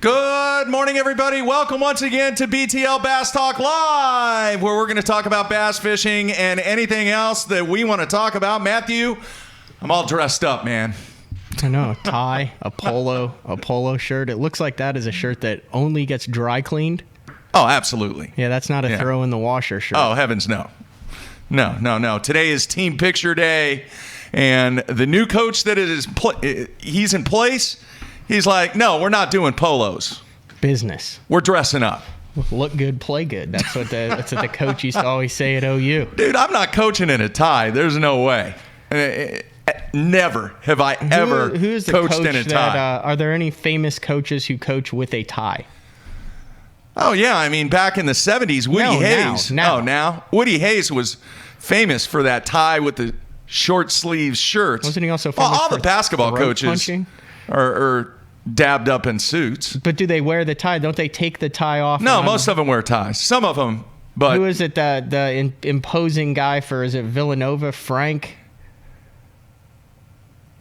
Good morning, everybody. Welcome once again to BTL Bass Talk Live, where we're going to talk about bass fishing and anything else that we want to talk about. Matthew, I'm all dressed up, man. I know, a tie, a polo shirt. It looks like that is a shirt that only gets dry cleaned. Oh, absolutely. Yeah, that's not a throw in the washer shirt. Oh, heavens, no. No. Today is team picture day, and the new coach that he's in place. He's like, no, we're not doing polos. Business. We're dressing up. Look good, play good. That's what the coach used to always say at OU. Dude, I'm not coaching in a tie. There's no way. Never have I ever who's the coached coach in a tie. Are there any famous coaches who coach with a tie? Oh, yeah. I mean, back in the 70s, Woody Hayes. Now? Woody Hayes was famous for that tie with the short sleeve shirts. Wasn't he also famous all for the basketball coaches punching? are dabbed up in suits. But do they wear the tie? Don't they take the tie off? No, most of them wear ties. Some of them, but... Who is it, the imposing guy for, is it Villanova, Frank?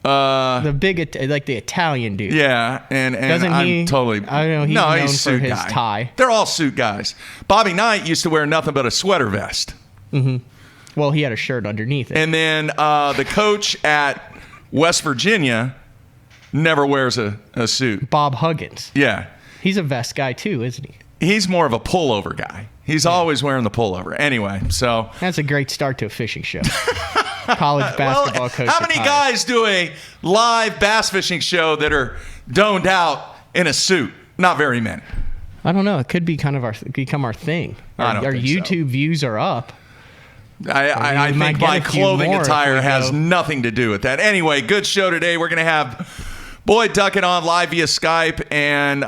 The big, like the Italian dude. Yeah, and I'm totally... I don't know, he's known for his tie. They're all suit guys. Bobby Knight used to wear nothing but a sweater vest. Mm-hmm. Well, he had a shirt underneath it. And then the coach at West Virginia never wears a suit. Bob Huggins. Yeah. He's a vest guy too, isn't he? He's more of a pullover guy. He's always wearing the pullover. Anyway, so... That's a great start to a fishing show. College basketball coach. How many guys do a live bass fishing show that are doned out in a suit? Not very many. I don't know. It could be become our thing. Our YouTube views are up. I think my clothing attire has nothing to do with that. Anyway, good show today. We're going to have Boyd Duckett on live via Skype, and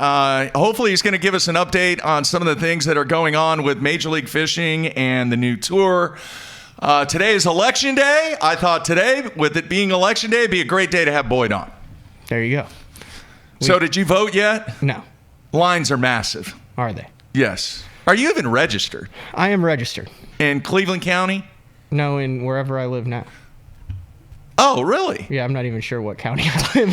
hopefully he's going to give us an update on some of the things that are going on with Major League Fishing and the new tour. Today is election day. I thought today, with it being election day, it'd be a great day to have Boyd on. There you go. So did you vote yet? No. Lines are massive. Are they? Yes. Are you even registered? I am registered. In Cleveland County? No, in wherever I live now. Oh, really? Yeah, I'm not even sure what county I live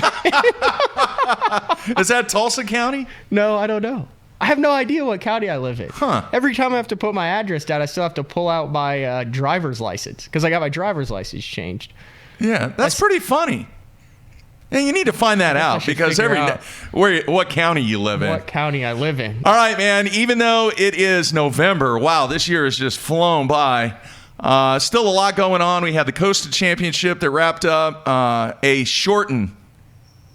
in. Is that Tulsa County? No, I don't know. I have no idea what county I live in. Huh. Every time I have to put my address down, I still have to pull out my driver's license because I got my driver's license changed. Yeah, that's pretty funny. And you need to find that out because what county you live in. What county I live in. All right, man. Even though it is November, wow, this year has just flown by. Still a lot going on. We had the Costa Championship that wrapped up, a shortened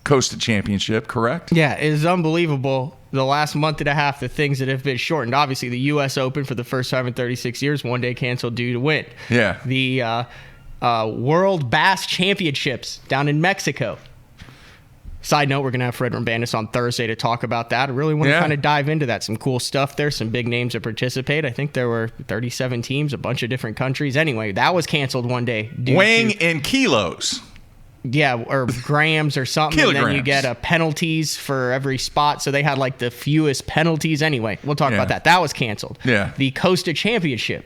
Costa Championship, correct? Yeah, it is unbelievable. The last month and a half, the things that have been shortened. Obviously, the U.S. Open for the first time in 36 years, one day canceled due to wind. Yeah. The World Bass Championships down in Mexico. Side note, we're going to have Fred Rambanis on Thursday to talk about that. I really want to kind of dive into that. Some cool stuff there, some big names that participate. I think there were 37 teams, a bunch of different countries. Anyway, that was canceled one day. Weighing in kilos. Yeah, or grams or something. Kilograms. And then you get penalties for every spot. So they had like the fewest penalties. Anyway, we'll talk about that. That was canceled. Yeah. The Costa Championship,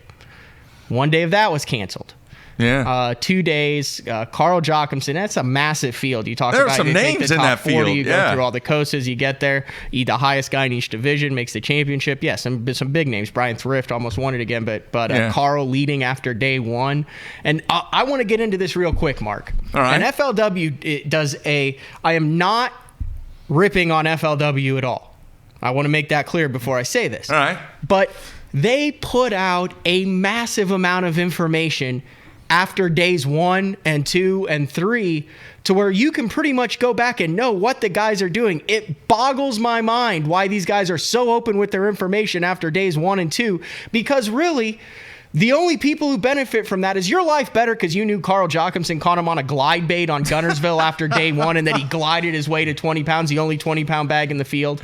one day of that was canceled. Yeah. 2 days. Carl Jocumsen. That's a massive field. You talk there about. There are some names in that 40, field. You go through all the coastas. You get there. The highest guy in each division makes the championship. Yeah, some big names. Brian Thrift almost won it again, but Carl leading after day one. And I want to get into this real quick, Mark. All right. And FLW does I am not ripping on FLW at all. I want to make that clear before I say this. All right. But they put out a massive amount of information after days 1 and 2 and 3 to where you can pretty much go back and know what the guys are doing. It boggles my mind why these guys are so open with their information after days 1 and 2, because really the only people who benefit from that is your life better because you knew Carl Jocumsen caught him on a glide bait on Guntersville after day 1 and that he glided his way to 20 pounds, the only 20-pound bag in the field.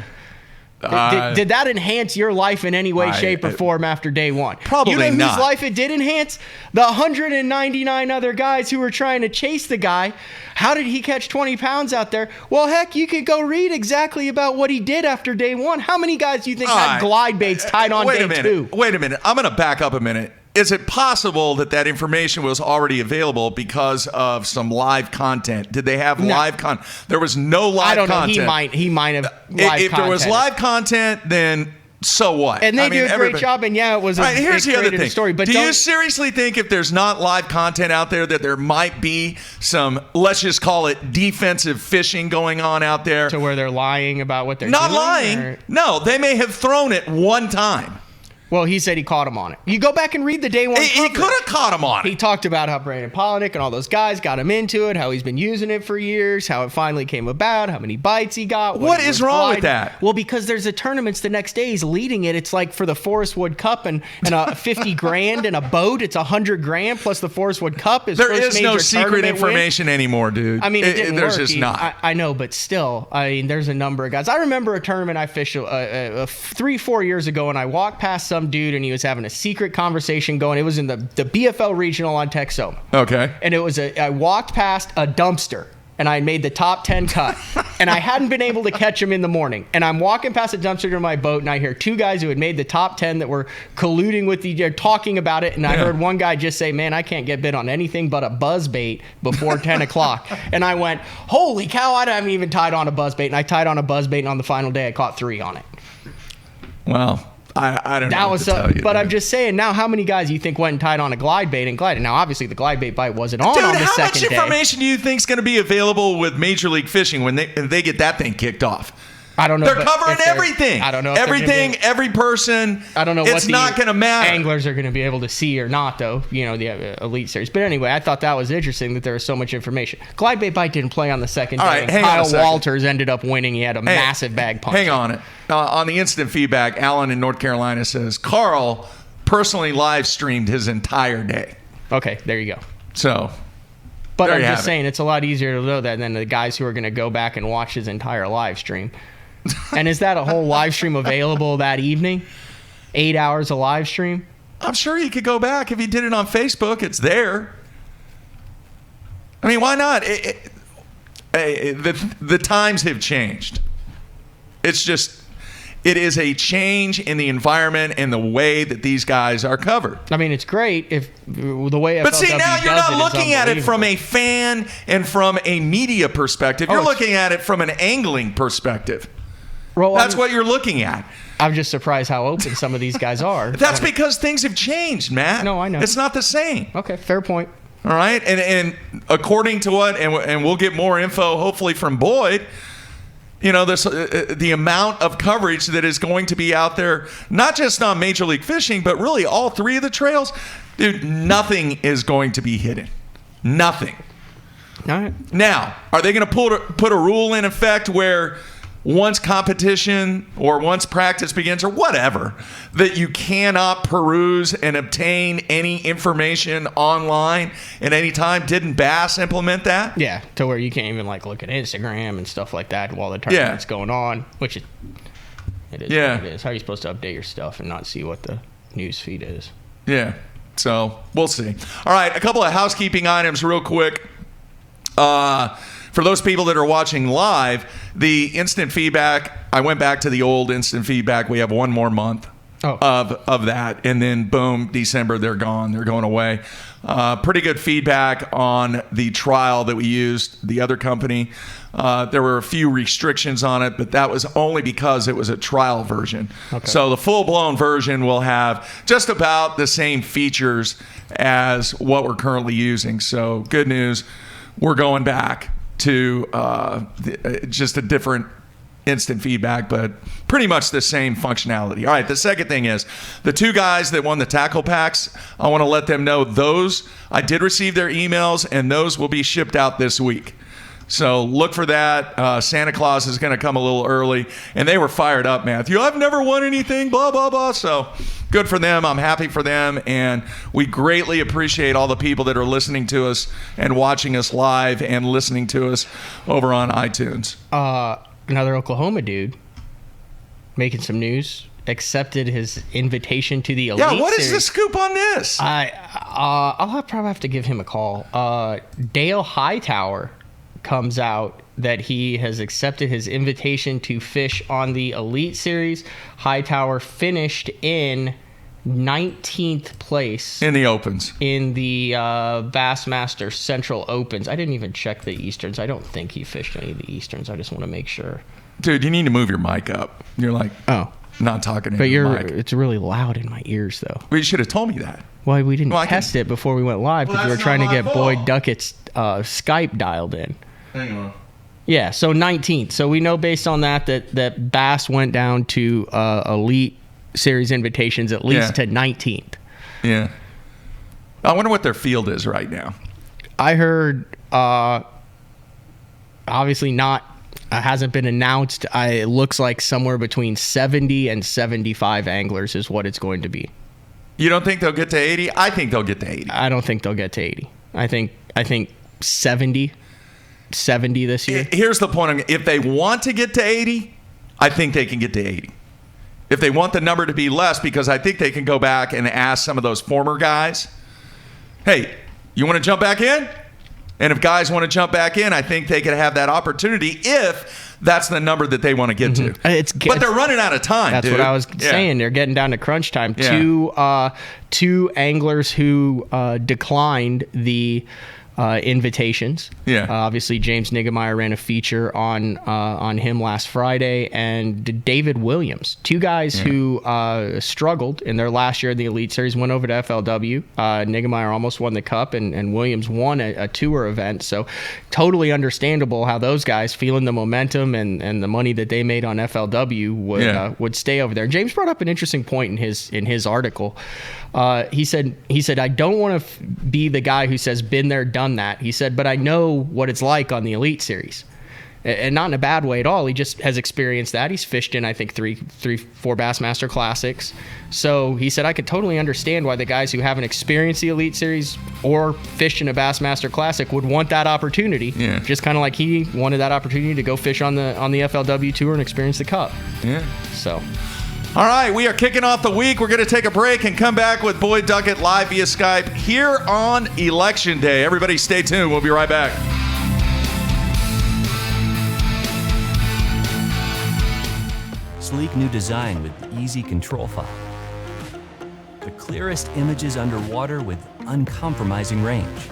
Did that enhance your life in any way, shape, or form after day 1? Probably not. You know whose life it did enhance? The 199 other guys who were trying to chase the guy. How did he catch 20 pounds out there? Well, heck, you could go read exactly about what he did after day 1. How many guys do you think had glide baits tied on day 2? Wait a minute. I'm going to back up a minute. is it possible that information was already available because of some live content? Did they have live content? There was no live content. I don't know. He might have live content. If there was live content, then so what? And they do a great job, and it was here's the other thing. Story. But do you seriously think if there's not live content out there that there might be some, let's just call it defensive fishing going on out there? To where they're lying about what they're not doing? Not lying. Or? No, they may have thrown it one time. Well, he said he caught him on it. You go back and read the day one. He could have caught him on it. He talked about how Brandon Polnick and all those guys got him into it, how he's been using it for years, how it finally came about, how many bites he got. What is wrong with that? Well, because there's a tournaments the next day. He's leading it. It's like for the Forest Wood Cup and a 50 grand and a boat. It's 100 grand plus the Forest Wood Cup. There is no secret information anymore, dude. I mean, it didn't there's work. Just not. I know, but still, I mean, there's a number of guys. I remember a tournament I fished 3-4 years ago, and I walked past some dude, and he was having a secret conversation going. It was in the BFL regional on Texoma. Okay. And it was I walked past a dumpster and I made the top 10 cut and I hadn't been able to catch him in the morning. And I'm walking past a dumpster to my boat and I hear two guys who had made the top 10 that were colluding with talking about it. And I heard one guy just say, man, I can't get bit on anything but a buzz bait before 10 o'clock. And I went, holy cow, I haven't even tied on a buzz bait. And I tied on a buzz bait and on the final day I caught 3 on it. Well, I don't know what to tell you. But I'm just saying, now how many guys you think went and tied on a glide bait and glided? Now, obviously, the glide bait bite wasn't on the second day. How much information do you think is going to be available with Major League Fishing when they get that thing kicked off? I don't know. They're covering everything. I don't know. Everything, every person. I don't know it's what not going to matter. Anglers are going to be able to see or not, though, the Elite Series. But anyway, I thought that was interesting that there was so much information. Glide bait bite didn't play on the second day. All right, Kyle Walters ended up winning. He had a massive bag punch. Hang on it. On the instant feedback, Alan in North Carolina says, Carl personally live streamed his entire day. Okay, there you go. So, but I'm just saying, it's a lot easier to know that than the guys who are going to go back and watch his entire live stream. And is that a whole live stream available that evening? 8 hours of live stream? I'm sure he could go back. If he did it on Facebook, it's there. I mean, why not? The times have changed. It's just, it is a change in the environment and the way that these guys are covered. I mean, it's great if the way. But see, now you're not looking at it from a fan and from a media perspective. You're looking at it from an angling perspective. Well, that's what you're looking at. I'm just surprised how open some of these guys are. That's because things have changed, Matt. No, I know. It's not the same. Okay, fair point. All right, and according to what, and we'll get more info hopefully from Boyd. This the amount of coverage that is going to be out there, not just on Major League Fishing, but really all 3 of the trails. Dude, nothing is going to be hidden. Nothing. All right. Now, are they going to put a rule in effect where once competition or once practice begins or whatever, that you cannot peruse and obtain any information online at any time? Didn't Bass implement that? Yeah, to where you can't even look at Instagram and stuff like that while the tournament's going on, which it is. Yeah. What it is. How are you supposed to update your stuff and not see what the news feed is? Yeah, so we'll see. All right, a couple of housekeeping items real quick. For those people that are watching live, the instant feedback, I went back to the old instant feedback. We have 1 more month of that. And then, boom, December, they're gone. They're going away. Pretty good feedback on the trial that we used, the other company. There were a few restrictions on it, but that was only because it was a trial version. Okay. So the full-blown version will have just about the same features as what we're currently using. So good news, we're going back to just a different instant feedback, but pretty much the same functionality. All right, the second thing is the 2 guys that won the tackle packs, I want to let them know those, I did receive their emails, and those will be shipped out this week. So look for that. Santa Claus is going to come a little early, and they were fired up, Matthew. I've never won anything, blah, blah, blah. So good for them. I'm happy for them, and we greatly appreciate all the people that are listening to us and watching us live and listening to us over on iTunes. Another Oklahoma dude making some news accepted his invitation to the Elite Series. Yeah, what is the scoop on this? I'll probably have to give him a call. Dale Hightower comes out that he has accepted his invitation to fish on the Elite Series. Hightower finished in 19th place in the Opens. In the Bassmaster Central Opens. I didn't even check the Easterns. I don't think he fished any of the Easterns. I just want to make sure. Dude, you need to move your mic up. You're like, not talking to your mic. It's really loud in my ears, though. Well, you should have told me that. Well, we didn't test it before we went live because we were trying to get Boyd Duckett's Skype dialed in. Hang on. Yeah, so 19th. So we know based on that Bass went down to Elite Series invitations at least to 19th. Yeah. I wonder what their field is right now. I heard, obviously not, hasn't been announced. It looks like somewhere between 70 and 75 anglers is what it's going to be. You don't think they'll get to 80? I think they'll get to 80. I don't think they'll get to 80. I think 70 this year. Here's the point. If they want to get to 80, I think they can get to 80. If they want the number to be less, because I think they can go back and ask some of those former guys, hey, you want to jump back in? And if guys want to jump back in, I think they could have that opportunity if that's the number that they want to get to. But they're running out of time, That's what I was saying. They're getting down to crunch time. Yeah. Two anglers who declined the invitations. Yeah. Obviously, James Niggemeyer ran a feature on him last Friday, and David Williams, two guys who struggled in their last year in the Elite Series, went over to FLW. Niggemeyer almost won the Cup, and Williams won a tour event. So totally understandable how those guys, feeling the momentum and the money that they made on FLW, would stay over there. James brought up an interesting point in his article. He said, I don't want to be the guy who says, been there, done that. He said, but I know what it's like on the Elite Series. And not in a bad way at all. He just has experienced that. He's fished in, I think, four Bassmaster Classics. So he said, I could totally understand why the guys who haven't experienced the Elite Series or fished in a Bassmaster Classic would want that opportunity. Yeah. Just kind of like he wanted that opportunity to go fish on the FLW Tour and experience the Cup. Yeah. So... All right, we are kicking off the week. We're going to take a break and come back with Boyd Duckett live via Skype here on Election Day. Everybody stay tuned. We'll be right back. Sleek new design with easy control file. The clearest images underwater with uncompromising range.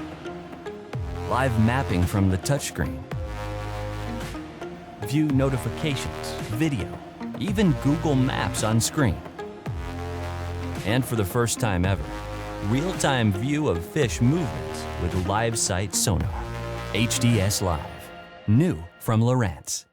Live mapping from the touchscreen. View notifications, video, even Google Maps on screen. And for the first time ever, real-time view of fish movements with live sight sonar. HDS Live. New from Lowrance.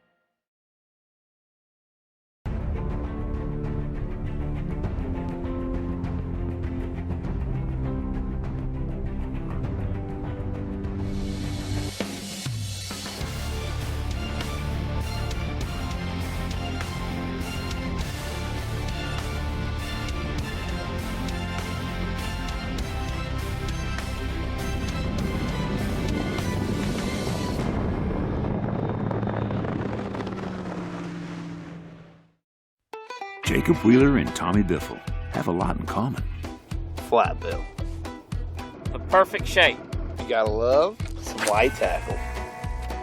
Jacob Wheeler and Tommy Biffle have a lot in common. Flat bill. The perfect shape. You gotta love some white tackle.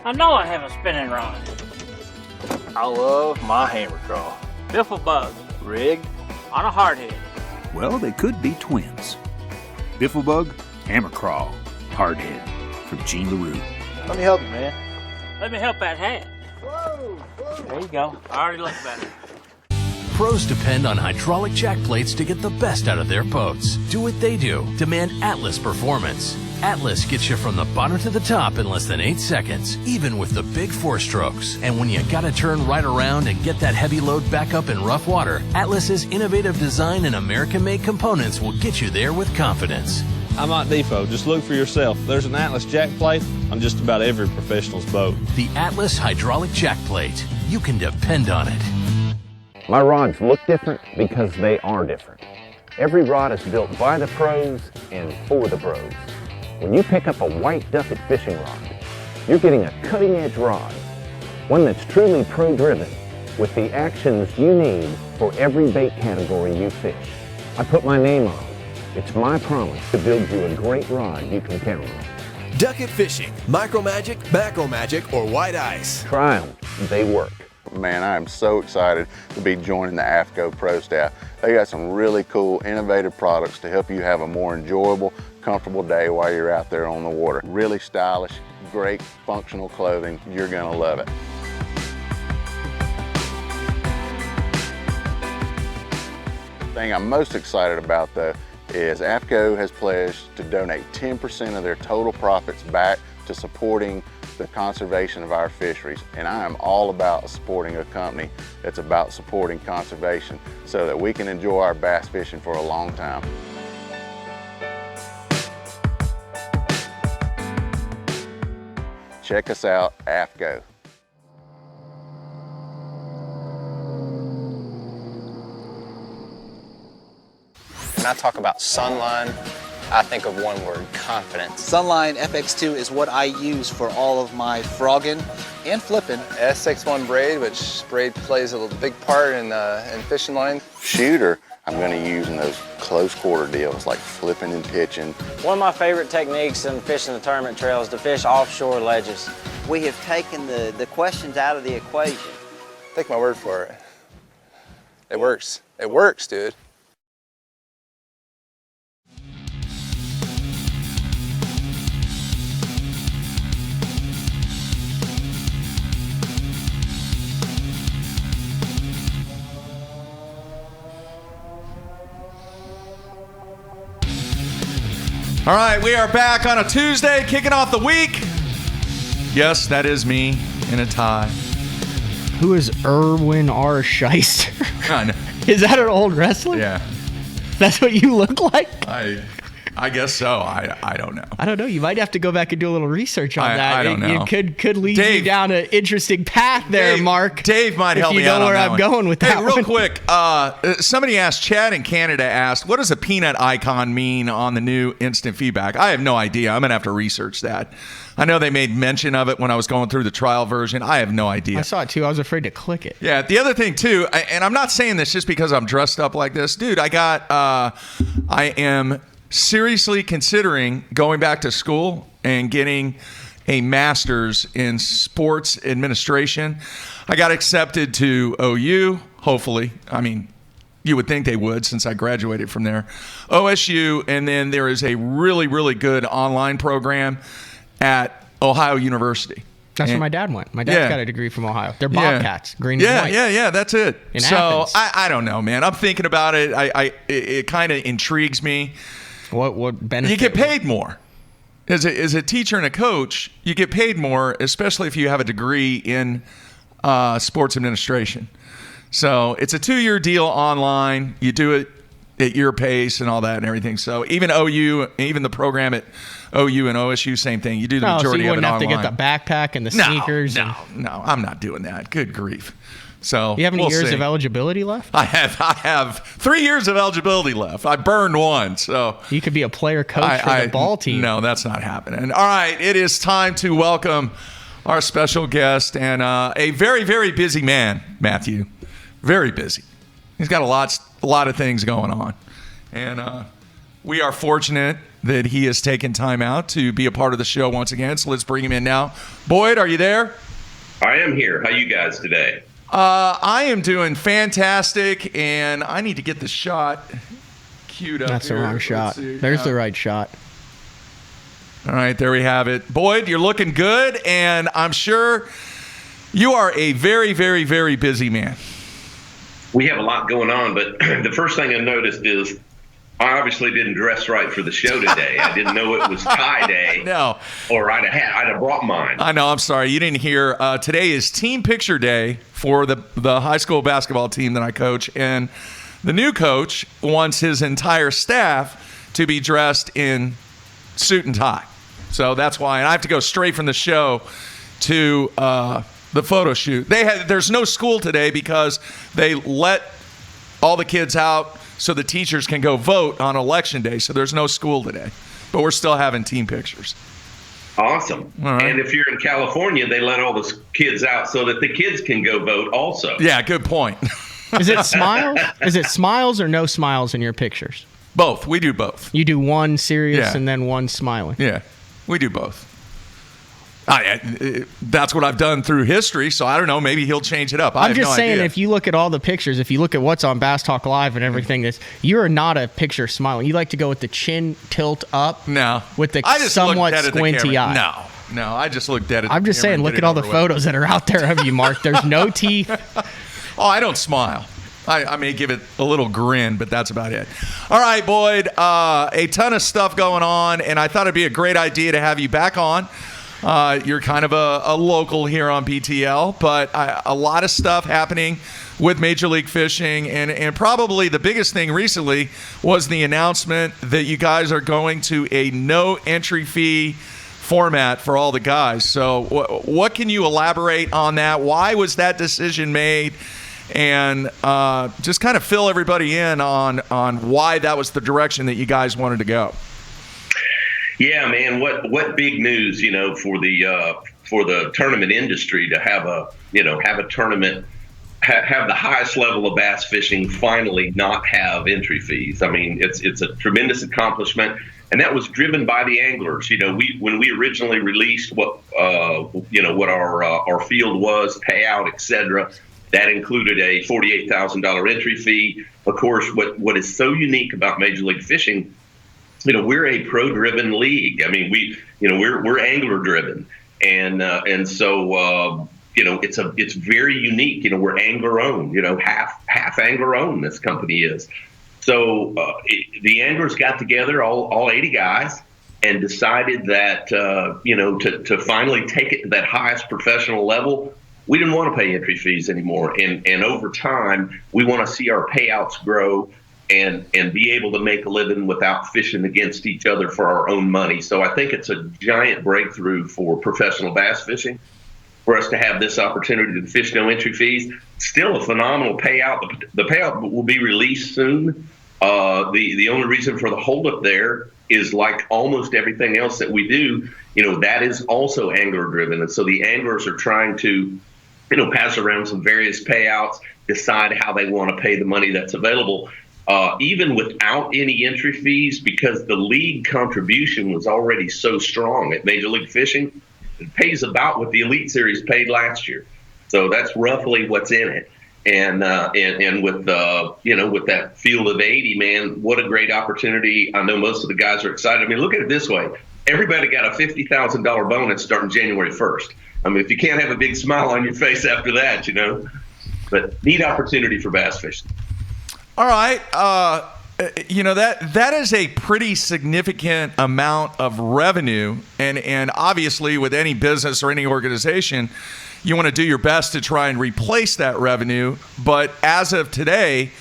I know I have a spinning rod. I love my hammer crawl. Biffle bug. Rigged on a hardhead. Well, they could be twins. Bifflebug, Hammer Crawl, Hardhead, from Gene LaRue. Let me help you, man. Let me help that hat. Whoa. There you go. I already look better. Pros depend on hydraulic jack plates to get the best out of their boats. Do what they do. Demand Atlas performance. Atlas gets you from the bottom to the top in less than 8 seconds, even with the big 4 strokes. And when you gotta turn right around and get that heavy load back up in rough water, Atlas's innovative design and American-made components will get you there with confidence. I'm at Depot. Just look for yourself. There's an Atlas jack plate on just about every professional's boat. The Atlas hydraulic jack plate. You can depend on it. My rods look different because they are different. Every rod is built by the pros and for the pros. When you pick up a Boyd Duckett fishing rod, you're getting a cutting-edge rod, one that's truly pro-driven, with the actions you need for every bait category you fish. I put my name on it. It's my promise to build you a great rod you can count on. Duckett Fishing, Micro Magic, Macro Magic, or White Ice. Try them. They work. Man, I am so excited to be joining the AFCO Pro staff. They got some really cool, innovative products to help you have a more enjoyable, comfortable day while you're out there on the water. Really stylish, great functional clothing. You're gonna love it. The thing I'm most excited about though is AFCO has pledged to donate 10% of their total profits back to supporting the conservation of our fisheries. And I am all about supporting a company that's about supporting conservation so that we can enjoy our bass fishing for a long time. Check us out, AFCO. When I talk about Sunline, I think of one word: confidence. Sunline FX2 is what I use for all of my frogging and flipping. SX1 braid, which braid plays a big part in fishing line. Shooter, I'm going to use in those close quarter deals like flipping and pitching. One of my favorite techniques in fishing the tournament trail is to fish offshore ledges. We have taken the questions out of the equation. Take my word for it. It works. It works, dude. All right, we are back on a Tuesday, kicking off the week. Yes, that is me in a tie. Who is Erwin R. Scheister? I know. Is that an old wrestler? Yeah. That's what you look like? I guess so. I don't know. I don't know. You might have to go back and do a little research on that. I don't know. It could lead you down an interesting path there, Mark. Dave might help me out on that. You know where I'm going with that. Hey, real quick. Somebody asked, Chad in Canada asked, what does a peanut icon mean on the new instant feedback? I have no idea. I'm going to have to research that. I know they made mention of it when I was going through the trial version. I have no idea. I saw it too. I was afraid to click it. Yeah. The other thing too, and I'm not saying this just because I'm dressed up like this. Dude, I am seriously considering going back to school and getting a master's in sports administration. I got accepted to OU, hopefully. I mean, you would think they would since I graduated from there. OSU, and then there is a really, really good online program at Ohio University. That's where my dad went. My dad's got a degree from Ohio. They're Bobcats, green and white. Yeah, that's it. In so Athens. I don't know, man. I'm thinking about it. It kind of intrigues me. What benefit? You get paid more. As a teacher and a coach, you get paid more, especially if you have a degree in sports administration. So it's a 2-year deal online. You do it at your pace and all that and everything. So even OU, even the program at OU and OSU, same thing. You do the majority of it online. So you wouldn't have to get the backpack and the sneakers. No, I'm not doing that. Good grief. So you have any years of eligibility left? I have 3 years of eligibility left. I burned one, so you could be a player coach for the ball team. No, that's not happening. All right, it is time to welcome our special guest and a very, very busy man, Matthew. Very busy. He's got a lot of things going on, and we are fortunate that he has taken time out to be a part of the show once again. So let's bring him in now. Boyd, are you there? I am here. How you guys today? I am doing fantastic, and I need to get the shot queued up. That's here. the wrong shot. There's the right shot. All right, there we have it. Boyd, you're looking good, and I'm sure you are a very, very, very busy man. We have a lot going on, but the first thing I noticed is I obviously didn't dress right for the show today. I didn't know it was tie day. No. Or I'd have brought mine. I know. I'm sorry. You didn't hear. Today is team picture day for the high school basketball team that I coach. And the new coach wants his entire staff to be dressed in suit and tie. So that's why. And I have to go straight from the show to the photo shoot. There's no school today because they let all the kids out so the teachers can go vote on election day. So there's no school today, but we're still having team pictures. Awesome. All right. And if you're in California, they let all the kids out so that the kids can go vote also. Yeah, good point. Is it smiles? Is it smiles or no smiles in your pictures? Both. We do both. You do one serious and then one smiling. Yeah, we do both. That's what I've done through history, so I don't know. Maybe he'll change it up. I'm just saying, if you look at all the pictures, if you look at what's on Bass Talk Live and everything, you are not a picture smiling. You like to go with the chin tilt up. No. With the somewhat squinty eye. No, I just looked at it. I'm just saying, look at all the photos that are out there of you, Mark. There's no teeth. Oh, I don't smile. I may give it a little grin, but that's about it. All right, Boyd, a ton of stuff going on, and I thought it'd be a great idea to have you back on. You're kind of a local here on BTL, but a lot of stuff happening with Major League Fishing, and probably the biggest thing recently was the announcement that you guys are going to a no entry fee format for all the guys. So what can you elaborate on that? Why was that decision made? And just kind of fill everybody in on why that was the direction that you guys wanted to go. Yeah, man, what big news, for the tournament industry to have a tournament, have the highest level of bass fishing finally not have entry fees. I mean, it's a tremendous accomplishment, and that was driven by the anglers. When we originally released what our field was, payout, etc., that included a $48,000 entry fee. Of course, what is so unique about Major League Fishing, we're a pro-driven league. I mean, we're angler-driven, and so it's very unique. We're angler-owned. Half angler-owned. This company is. So the anglers got together, all 80 guys, and decided that to finally take it to that highest professional level. We didn't want to pay entry fees anymore, and over time, we want to see our payouts grow and be able to make a living without fishing against each other for our own money. So I think it's a giant breakthrough for professional bass fishing for us to have this opportunity to fish no entry fees. Still a phenomenal payout. The payout will be released soon. The only reason for the holdup there is, like almost everything else that we do, that is also angler driven, and so the anglers are trying to pass around some various payouts, decide how they want to pay the money that's available, even without any entry fees, because the league contribution was already so strong at Major League Fishing. It pays about what the Elite Series paid last year. So that's roughly what's in it. And with that field of 80, man, what a great opportunity. I know most of the guys are excited. I mean, look at it this way. Everybody got a $50,000 bonus starting January 1st. I mean, if you can't have a big smile on your face after that, but neat opportunity for bass fishing. All right. That is a pretty significant amount of revenue. And obviously with any business or any organization, you want to do your best to try and replace that revenue. But as of today,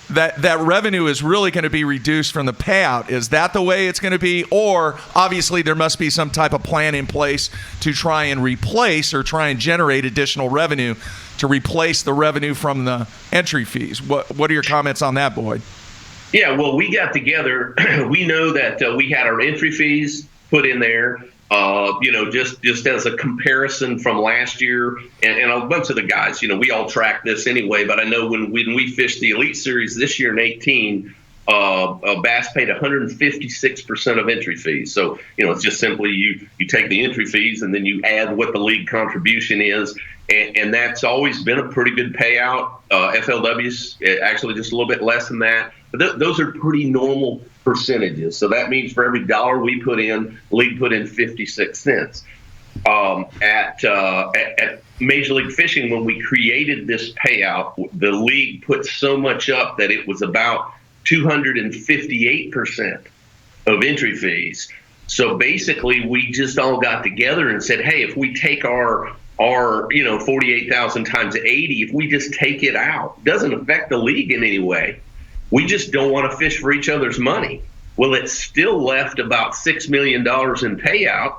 that revenue is really going to be reduced from the payout. Is that the way it's going to be? Or obviously there must be some type of plan in place to try and replace or try and generate additional revenue to replace the revenue from the entry fees. What are your comments on that, Boyd? Yeah, well, we got together. We know that we had our entry fees put in there, just as a comparison from last year. And a bunch of the guys, we all track this anyway, but I know when we fished the Elite Series this year in 18, Bass paid 156% of entry fees. So, it's just simply you take the entry fees and then you add what the league contribution is. And that's always been a pretty good payout. FLW's actually just a little bit less than that. But those are pretty normal percentages. So that means for every dollar we put in, the league put in 56 cents. At Major League Fishing, when we created this payout, the league put so much up that it was about 258% of entry fees. So basically, we just all got together and said, hey, if we take our 48,000 times 80, if we just take it out, it doesn't affect the league in any way. We just don't want to fish for each other's money. Well, it's still left about $6 million in payout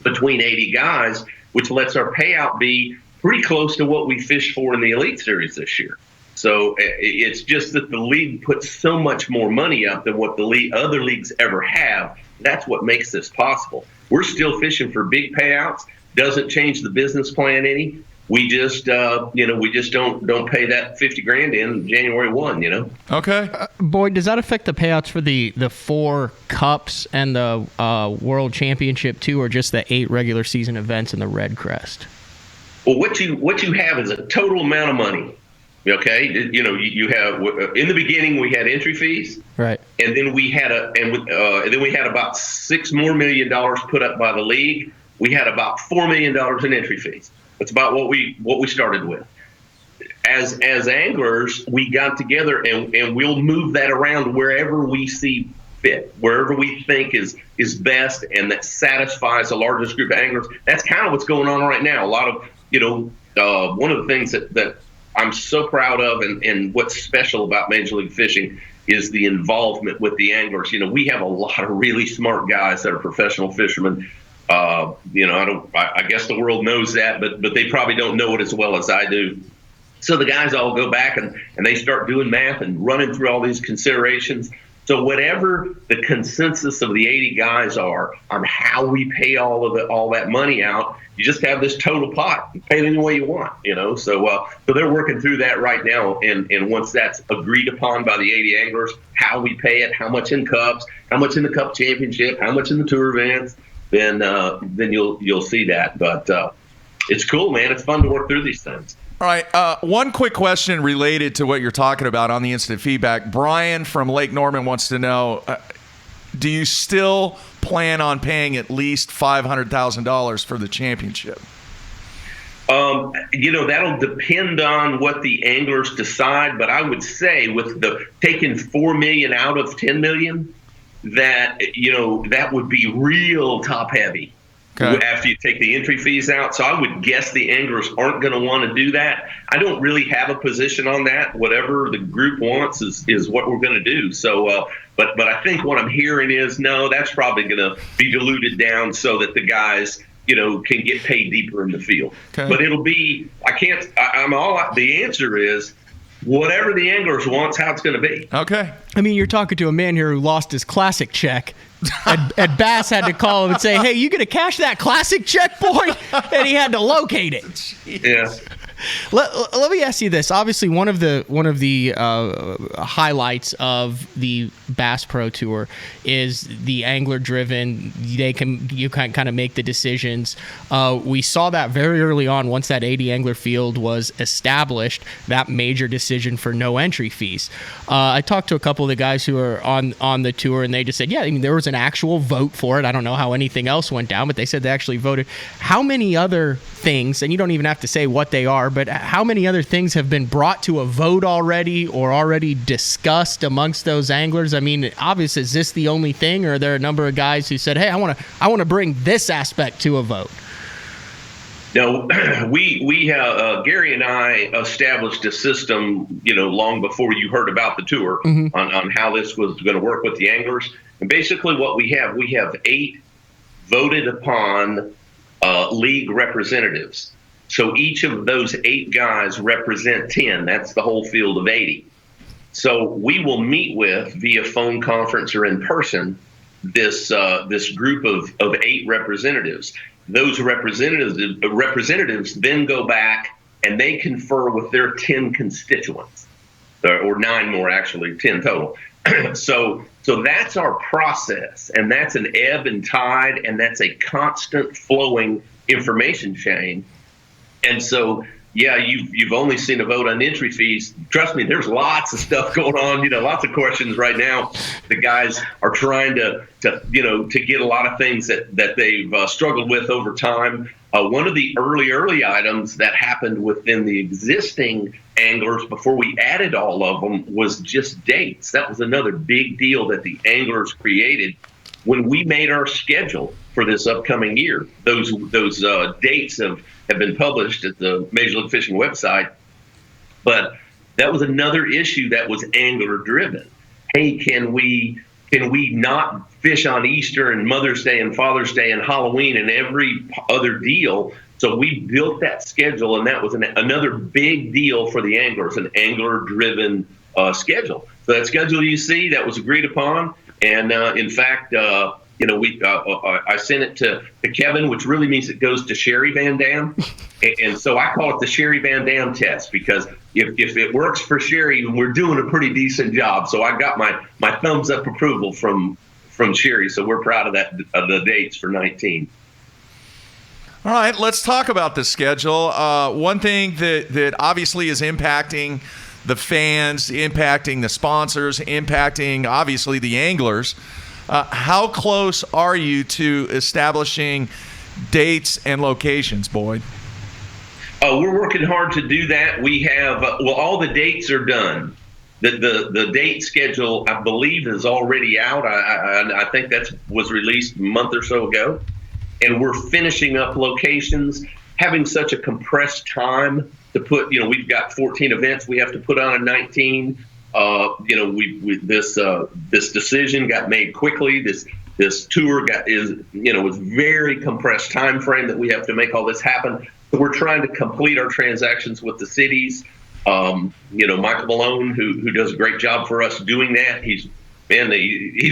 between 80 guys, which lets our payout be pretty close to what we fished for in the Elite Series this year. So it's just that the league puts so much more money up than what the other leagues ever have. That's what makes this possible. We're still fishing for big payouts. Doesn't change the business plan any. we just don't pay that 50 grand in January 1. Okay. Boyd, does that affect the payouts for the 4 cups and the World Championship too, or just the 8 regular season events and the Red Crest? Well, what you have is a total amount of money. Okay, you have in the beginning we had entry fees, right, and then we had then we had about $6 million put up by the league. We had about $4 million in entry fees. That's about what we started with. As anglers, we got together and we'll move that around wherever we see fit, wherever we think is best and that satisfies the largest group of anglers. That's kind of what's going on right now. A lot of one of the things that I'm so proud of and what's special about Major League Fishing is the involvement with the anglers. We have a lot of really smart guys that are professional fishermen. I guess the world knows that, but they probably don't know it as well as I do. So the guys all go back and they start doing math and running through all these considerations. So whatever the consensus of the 80 guys are on how we pay all that money out, you just have this total pot. You pay it any way you want, So they're working through that right now. And once that's agreed upon by the 80 anglers, how we pay it, how much in cups, how much in the Cup Championship, how much in the tour events, then you'll see that. But it's cool, man. It's fun to work through these things. All right. One quick question related to what you're talking about on the instant feedback. Brian from Lake Norman wants to know, do you still plan on paying at least $500,000 for the championship? That'll depend on what the anglers decide. But I would say with the taking $4 million out of $10 million, that would be real top heavy. Okay. After you take the entry fees out. So I would guess the anglers aren't going to want to do that. I don't really have a position on that. Whatever the group wants is what we're going to do. So, but I think what I'm hearing is, no, that's probably going to be diluted down so that the guys, can get paid deeper in the field. Okay. But it'll be, the answer is, whatever the anglers wants, how it's going to be. Okay. I mean, you're talking to a man here who lost his classic check. And Bass had to call him and say, "Hey, you going to cash that classic check, boy?" And he had to locate it. Jeez. Yeah. Let me ask you this. Obviously, one of the highlights of the Bass Pro Tour is the angler-driven. You can kind of make the decisions. We saw that very early on. Once that 80 angler field was established, that major decision for no entry fees. I talked to a couple of the guys who are on the tour, and they just said, "Yeah, I mean, there was an actual vote for it. I don't know how anything else went down, but they said they actually voted." How many other things, and you don't even have to say what they are, but how many other things have been brought to a vote already or already discussed amongst those anglers? I mean, obviously, is this the only thing, or are there a number of guys who said, "Hey, I want to bring this aspect to a vote"? No, we have Gary and I established a system, long before you heard about the tour, on how this was going to work with the anglers. And basically, what we have 8 voted upon league representatives. So each of those 8 guys represent 10. That's the whole field of 80. So we will meet with, via phone conference or in person, this group of 8 representatives. Those representatives then go back and they confer with their 10 constituents, or 9 more actually, 10 total. So that's our process, and that's an ebb and tide, and that's a constant flowing information chain. And so, yeah, you've only seen a vote on entry fees. Trust me, there's lots of stuff going on. Lots of questions right now. The guys are trying to get a lot of things that they've struggled with over time. One of the early items that happened within the existing anglers before we added all of them was just dates. That was another big deal that the anglers created when we made our schedule for this upcoming year. Those dates have been published at the Major League Fishing website, but that was another issue that was angler driven. Hey, can we not fish on Easter and Mother's Day and Father's Day and Halloween and every other deal? So we built that schedule, and that was another big deal for the anglers, an angler driven schedule. So that schedule you see, that was agreed upon. And in fact, I sent it to Kevin, which really means it goes to Sherry Van Dam. And so I call it the Sherry Van Dam test, because if it works for Sherry, we're doing a pretty decent job. So I got my thumbs up approval from Sherry. So we're proud of that, of the dates for 19. All right, let's talk about the schedule. One thing that obviously is impacting the fans, impacting the sponsors, impacting obviously the anglers. How close are you to establishing dates and locations, Boyd? We're working hard to do that. We have, all the dates are done. The date schedule, I believe, is already out. I think that was released a month or so ago. And we're finishing up locations, having such a compressed time to put, we've got 14 events we have to put on in 19. This decision got made quickly. This tour was very compressed time frame that we have to make all this happen. So we're trying to complete our transactions with the cities. Michael Malone, who does a great job for us doing that. He's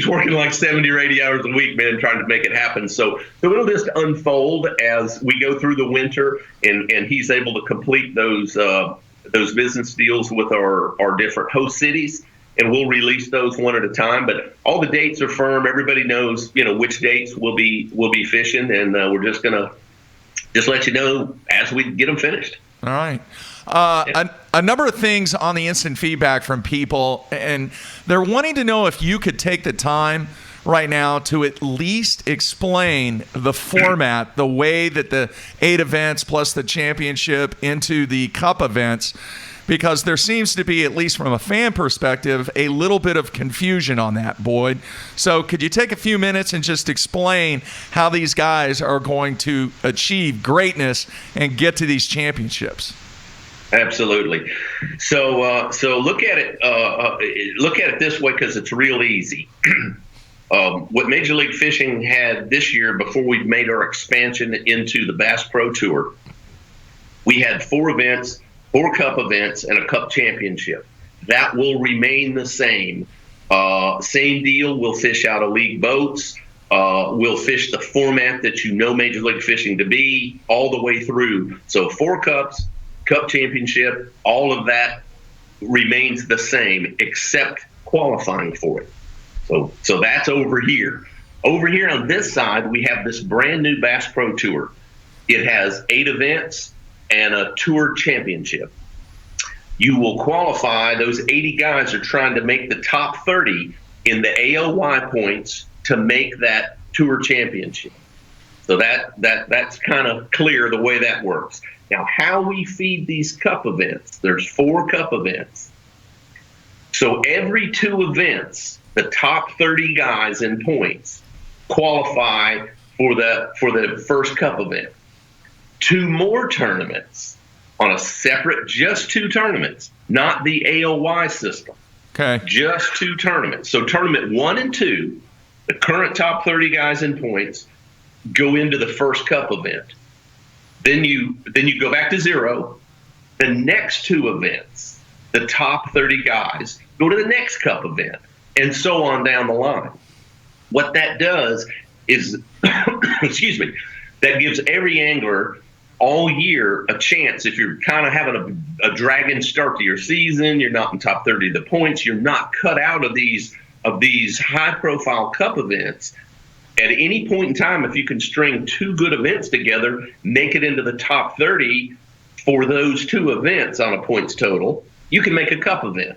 working like 70 or 80 hours a week, man, trying to make it happen. So it'll just unfold as we go through the winter, and he's able to complete those business deals with our different host cities, and we'll release those one at a time. But all the dates are firm. Everybody knows, which dates we'll be fishing, and we're just gonna let you know as we get them finished. All right. A number of things on the instant feedback from people, and they're wanting to know if you could take the time right now to at least explain the format, the way that the 8 events plus the championship into the cup events, because there seems to be, at least from a fan perspective, a little bit of confusion on that, Boyd. So could you take a few minutes and just explain how these guys are going to achieve greatness and get to these championships? Absolutely. So look at it this way, because it's real easy. What Major League Fishing had this year, before we made our expansion into the Bass Pro Tour, we had 4 events, 4 cup events, and a cup championship. That will remain the same. Same deal. We'll fish out of league boats. We'll fish the format that Major League Fishing to be all the way through. So 4 cups, cup championship, all of that remains the same except qualifying for it. So that's over here. Over here on this side, we have this brand new Bass Pro Tour. It has 8 events and a tour championship. You will qualify. Those 80 guys are trying to make the top 30 in the AOY points to make that tour championship. So that's kind of clear the way that works. Now, how we feed these cup events, there's 4 cup events. So every 2 events, the top 30 guys in points qualify for the first cup event. 2 more tournaments on a separate, just 2 tournaments, not the AOY system. Okay. Just 2 tournaments. So tournament 1 and 2, the current top 30 guys in points go into the first cup event. Then you go back to 0. The next 2 events, the top 30 guys go to the next cup event, and so on down the line. What that does is, excuse me, that gives every angler all year a chance. If you're kind of having a dragging start to your season, you're not in top 30 of the points, you're not cut out of these high-profile cup events. At any point in time, if you can string 2 good events together, make it into the top 30 for those 2 events on a points total, you can make a cup event.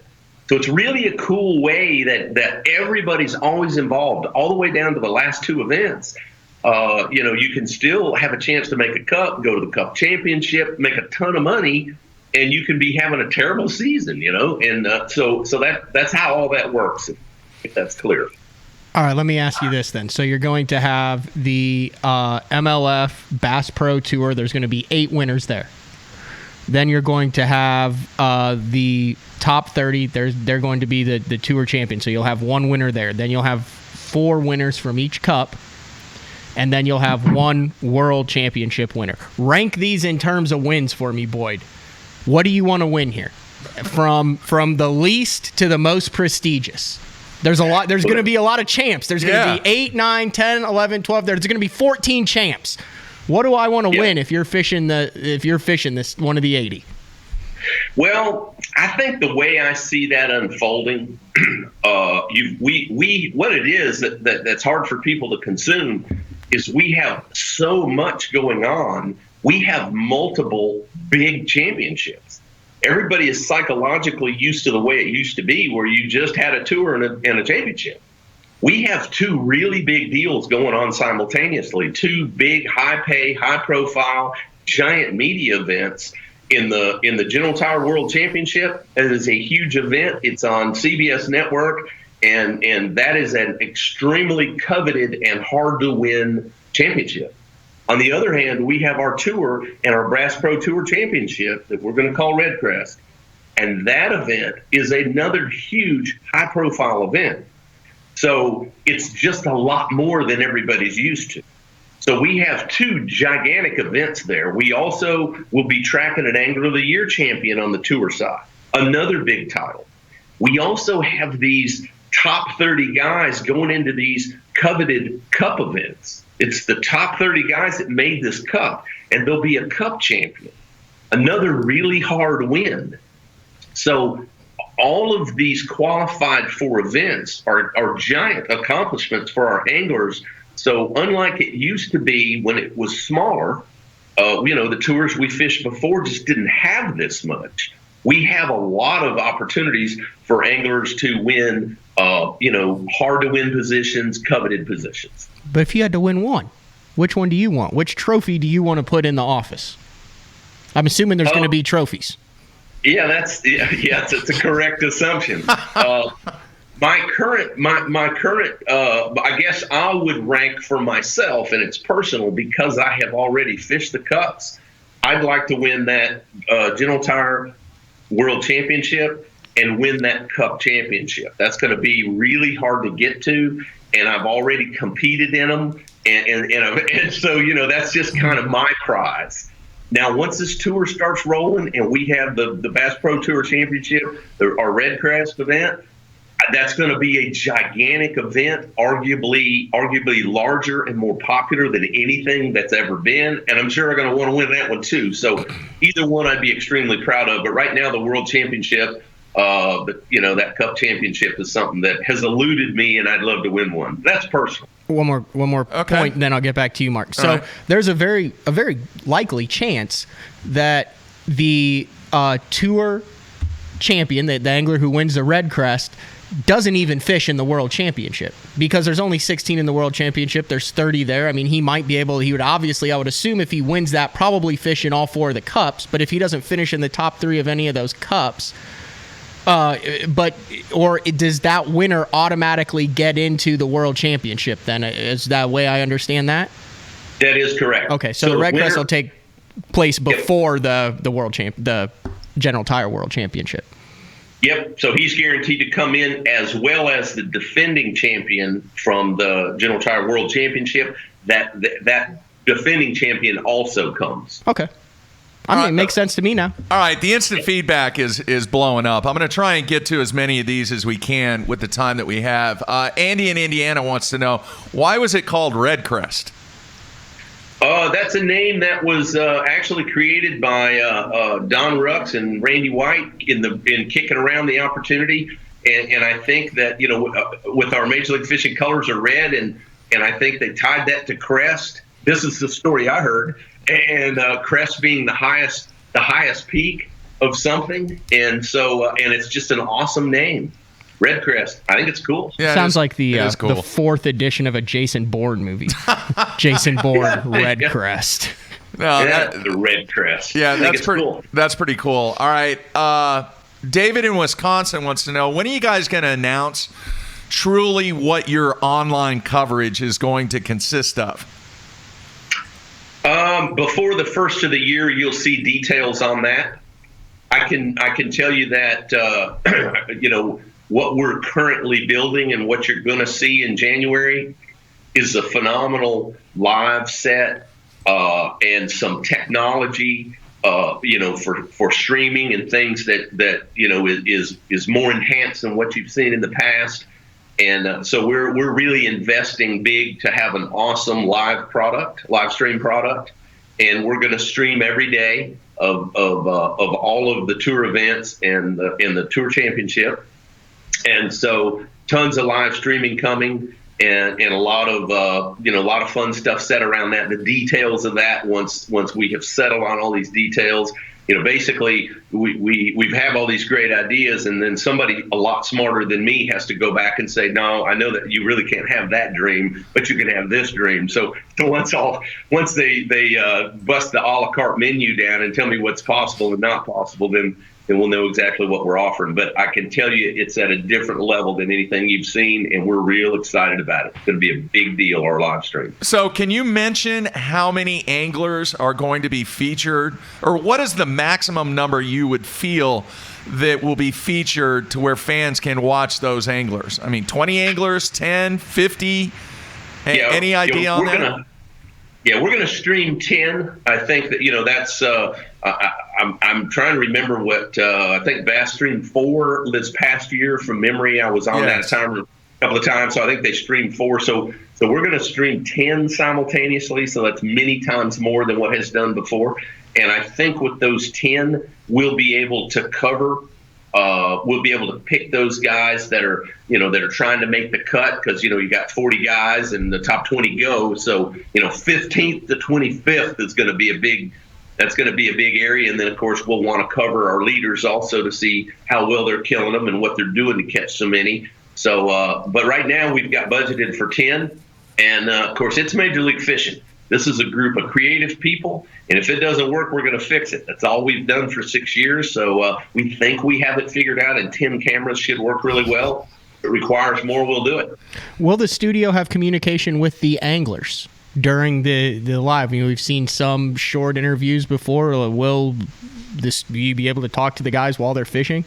So it's really a cool way that everybody's always involved, all the way down to the last 2 events. You can still have a chance to make a cup, go to the cup championship, make a ton of money, and you can be having a terrible season, And so that's how all that works, if that's clear. All right, let me ask you this then. So you're going to have the MLF Bass Pro Tour. There's going to be 8 winners there. Then you're going to have the top 30. They're going to be the tour champion. So you'll have 1 winner there. Then you'll have 4 winners from each cup. And then you'll have 1 world championship winner. Rank these in terms of wins for me, Boyd. What do you want to win here? From the least to the most prestigious. There's going to be a lot of champs. There's going to be 8, 9, 10, 11, 12. There's going to be 14 champs. What do I want to win if you're fishing this one of the 80? Well, I think the way I see that unfolding, what it is that's hard for people to consume is we have so much going on. We have multiple big championships. Everybody is psychologically used to the way it used to be, where you just had a tour and a championship. We have two really big deals going on simultaneously, two big, high-pay, high-profile, giant media events. In the General Tire World Championship, it is a huge event. It's on CBS Network, and that is an extremely coveted and hard-to-win championship. On the other hand, we have our tour and our Bass Pro Tour Championship that we're going to call Red Crest, and that event is another huge, high-profile event. So it's just a lot more than everybody's used to. So we have two gigantic events there. We also will be tracking an Angler of the Year champion on the tour side, another big title. We also have these top 30 guys going into these coveted cup events. It's the top 30 guys that made this cup, and there'll be a cup champion, another really hard win. So all of these qualified for events are giant accomplishments for our anglers. So unlike it used to be when it was smaller, the tours we fished before just didn't have this much. We have a lot of opportunities for anglers to win, hard to win positions, coveted positions. But if you had to win one, which one do you want? Which trophy do you want to put in the office? I'm assuming there's going to be trophies. Yeah, it's a correct assumption. My current, I guess I would rank for myself, and it's personal because I have already fished the cups. I'd like to win that General Tire World Championship and win that cup championship. That's going to be really hard to get to, and I've already competed in them, and so that's just kind of my prize. Now, once this tour starts rolling and we have the Bass Pro Tour Championship, our Red Crest event, that's going to be a gigantic event, arguably larger and more popular than anything that's ever been. And I'm sure I'm going to want to win that one too. So either one I'd be extremely proud of. But right now, the World Championship, that Cup Championship is something that has eluded me, and I'd love to win one. That's personal. One more point, and then I'll get back to you, Mark. So there's a very likely chance that the tour champion, the angler who wins the Red Crest, doesn't even fish in the World Championship because there's only 16 in the World Championship. There's 30 there. I mean, he would obviously, I would assume if he wins that, probably fish in all 4 of the cups. But if he doesn't finish in the top 3 of any of those cups, does that winner automatically get into the World Championship then? Is that way I understand that? That is correct. Okay, so the Red Crest will take place before the General Tire World Championship. Yep. So he's guaranteed to come in as well as the defending champion from the General Tire World Championship. That defending champion also comes. Okay. It makes sense to me now. All right. The instant feedback is blowing up. I'm going to try and get to as many of these as we can with the time that we have. Andy in Indiana wants to know, why was it called Red Crest? That's a name that was actually created by Don Rux and Randy White in kicking around the opportunity, and I think that with our Major League Fishing colors are red, and I think they tied that to crest. This is the story I heard, and crest being the highest peak of something, and so and it's just an awesome name. Red Crest. I think it's cool. Yeah, sounds like the 4th edition of a Jason Bourne movie. Jason Bourne, Red Crest. No, the Red Crest. Yeah, that's pretty cool. That's pretty cool. All right. David in Wisconsin wants to know, when are you guys going to announce truly what your online coverage is going to consist of? Before the first of the year, you'll see details on that. I can tell you that what we're currently building and what you're going to see in January is a phenomenal live set and some technology, for streaming and things that is more enhanced than what you've seen in the past. And so we're really investing big to have an awesome live stream product, and we're going to stream every day of all of the tour events and the tour championship. And so tons of live streaming coming, and a lot of fun stuff set around that. The details of that, once we have settled on all these details, basically we have all these great ideas, and then somebody a lot smarter than me has to go back and say, no, I know that you really can't have that dream, but you can have this dream. So once they bust the a la carte menu down and tell me what's possible and not possible, then we'll know exactly what we're offering. But I can tell you it's at a different level than anything you've seen, and we're real excited about it. It's going to be a big deal, our live stream. So can you mention how many anglers are going to be featured, or what is the maximum number you would feel that will be featured to where fans can watch those anglers? I mean, 20 anglers, 10, 50? Any idea on that? We're going to stream 10. I think that, that's I'm trying to remember what I think Bass streamed 4 this past year from memory. I was on that time a couple of times, so I think they streamed 4. So we're going to stream 10 simultaneously, so that's many times more than what has done before. And I think with those 10, we'll be able to cover. We'll be able to pick those guys that are trying to make the cut, because you got 40 guys and the top 20 go. So 15th to 25th is going to be a big area. And then of course we'll want to cover our leaders also to see how well they're killing them and what they're doing to catch so many. So, but right now we've got budgeted for 10, and of course it's Major League Fishing. This is a group of creative people, and if it doesn't work, we're going to fix it. That's all we've done for 6 years, so we think we have it figured out, and 10 cameras should work really well. If it requires more, we'll do it. Will the studio have communication with the anglers during the live? We've seen some short interviews before. Will you be able to talk to the guys while they're fishing?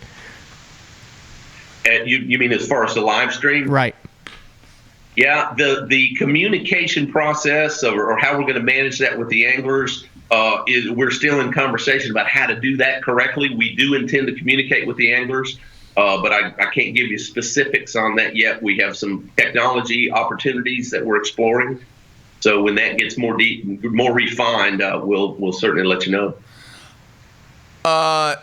You mean as far as the live stream? Right. Yeah, the communication process or how we're going to manage that with the anglers is we're still in conversation about how to do that correctly. We do intend to communicate with the anglers, but I can't give you specifics on that yet. We have some technology opportunities that we're exploring. So when that gets more refined, we'll certainly let you know.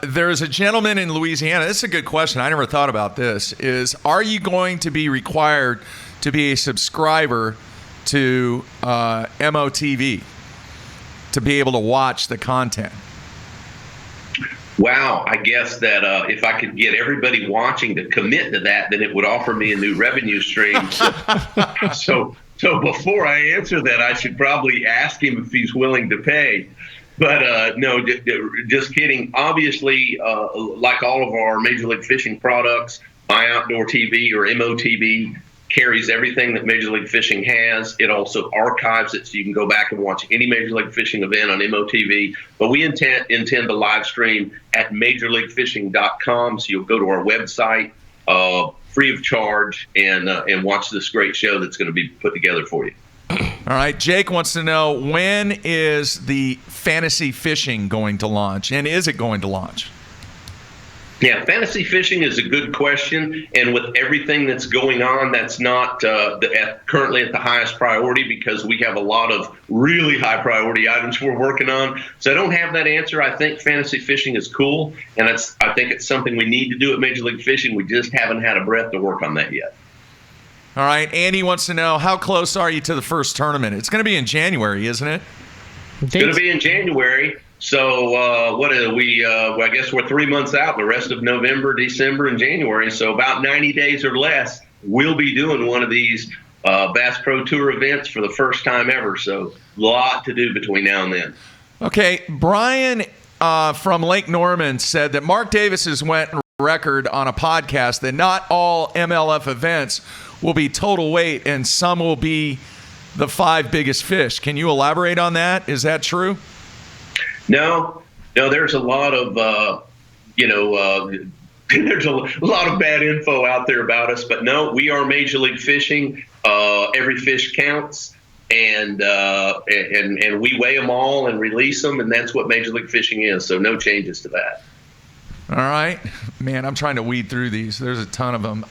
There's a gentleman in Louisiana. This is a good question. I never thought about this. Are you going to be required to be a subscriber to MOTV to be able to watch the content? Wow, I guess that if I could get everybody watching to commit to that, then it would offer me a new revenue stream. So before I answer that, I should probably ask him if he's willing to pay. But no, just kidding. Obviously, like all of our Major League Fishing products, My Outdoor TV or MOTV carries everything that Major League Fishing has. It also archives it, so you can go back and watch any Major League Fishing event on MOTV. But we intend to live stream at MajorLeagueFishing.com, so you'll go to our website free of charge and watch this great show that's going to be put together for you. All right, Jake wants to know, when is the fantasy fishing going to launch, and is it going to launch? Yeah, fantasy fishing is a good question, and with everything that's going on, that's not currently at the highest priority, because we have a lot of really high priority items we're working on. So I don't have that answer. I think fantasy fishing is cool, and I think it's something we need to do at Major League Fishing. We just haven't had a breath to work on that yet. All right, Andy wants to know, how close are you to the first tournament? It's going to be in January, isn't it? It's going to be in January. So what are we? I guess we're 3 months out. The rest of November, December, and January. So about 90 days or less, we'll be doing one of these Bass Pro Tour events for the first time ever. So a lot to do between now and then. Okay, Brian from Lake Norman said that Mark Davis has went record on a podcast that not all MLF events will be total weight and some will be the 5 biggest fish. Can you elaborate on that? Is that true? No, there's a lot of, there's a lot of bad info out there about us, but no, we are Major League Fishing. Every fish counts, and we weigh them all and release them, and that's what Major League Fishing is. So no changes to that. All right, man, I'm trying to weed through these. There's a ton of them.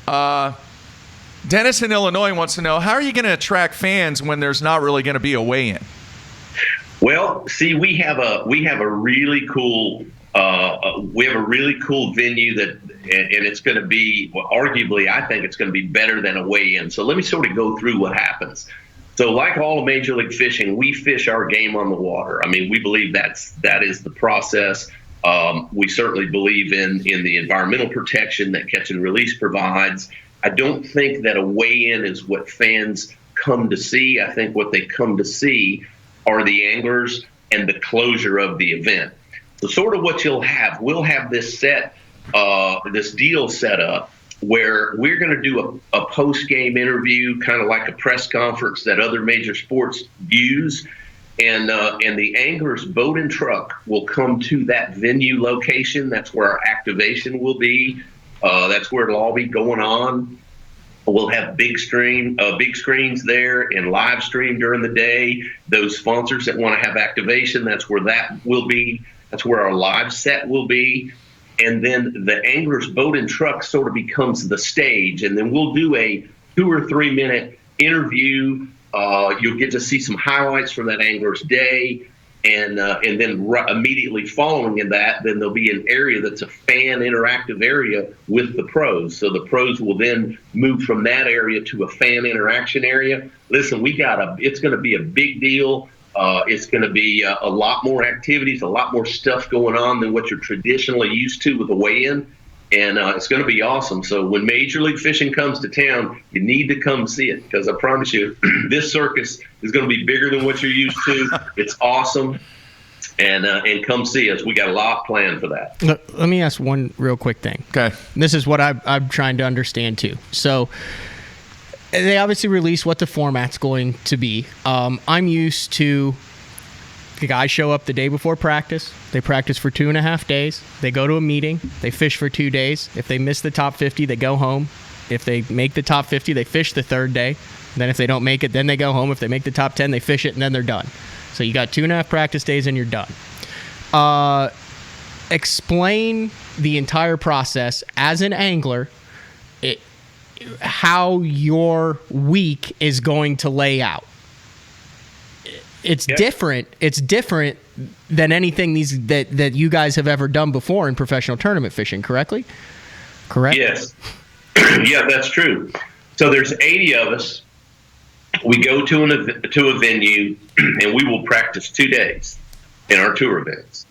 Dennis in Illinois wants to know, how are you going to attract fans when there's not really going to be a weigh-in? Well, see, we have a really cool venue and it's going to be, well, arguably, I think it's going to be better than a weigh-in. So let me sort of go through what happens. So like all of Major League Fishing, we fish our game on the water. I mean, we believe that is the process. We certainly believe in the environmental protection that catch and release provides. I don't think that a weigh-in is what fans come to see. I think what they come to see are the anglers and the closure of the event. So sort of what we'll have this deal set up where we're going to do a post-game interview, kind of like a press conference that other major sports use. And the angler's boat and truck will come to that venue location. That's where our activation will be. That's where it'll all be going on. We'll have big screens there and live stream during the day. Those sponsors that want to have activation, that's where that will be. That's where our live set will be. And then the angler's boat and truck sort of becomes the stage. And then we'll do a 2 or 3 minute interview. You'll get to see some highlights from that angler's day. And then immediately following in that, then there'll be an area that's a fan interactive area with the pros. So the pros will then move from that area to a fan interaction area. Listen, it's going to be a big deal. It's going to be a lot more activities, a lot more stuff going on than what you're traditionally used to with a weigh-in. And it's going to be awesome. So when Major League Fishing comes to town, you need to come see it, because I promise you, this circus is going to be bigger than what you're used to. It's awesome. And come see us. We got a lot planned for that. Let me ask one real quick thing. Okay. This is what I'm trying to understand, too. So they obviously release what the format's going to be. I'm used to the guys show up the day before practice. They practice for 2.5 days. They go to a meeting. They fish for 2 days. If they miss the top 50, they go home. If they make the top 50, they fish the 3rd day. Then if they don't make it, then they go home. If they make the top 10, they fish it, and then they're done. So you got 2.5 practice days, and you're done. Explain the entire process as an angler, how your week is going to lay out. It's different. It's different than anything that you guys have ever done before in professional tournament fishing, correctly? Correct? Yes. Yeah, that's true. So there's 80 of us. We go to a venue, and we will practice 2 days in our tour events.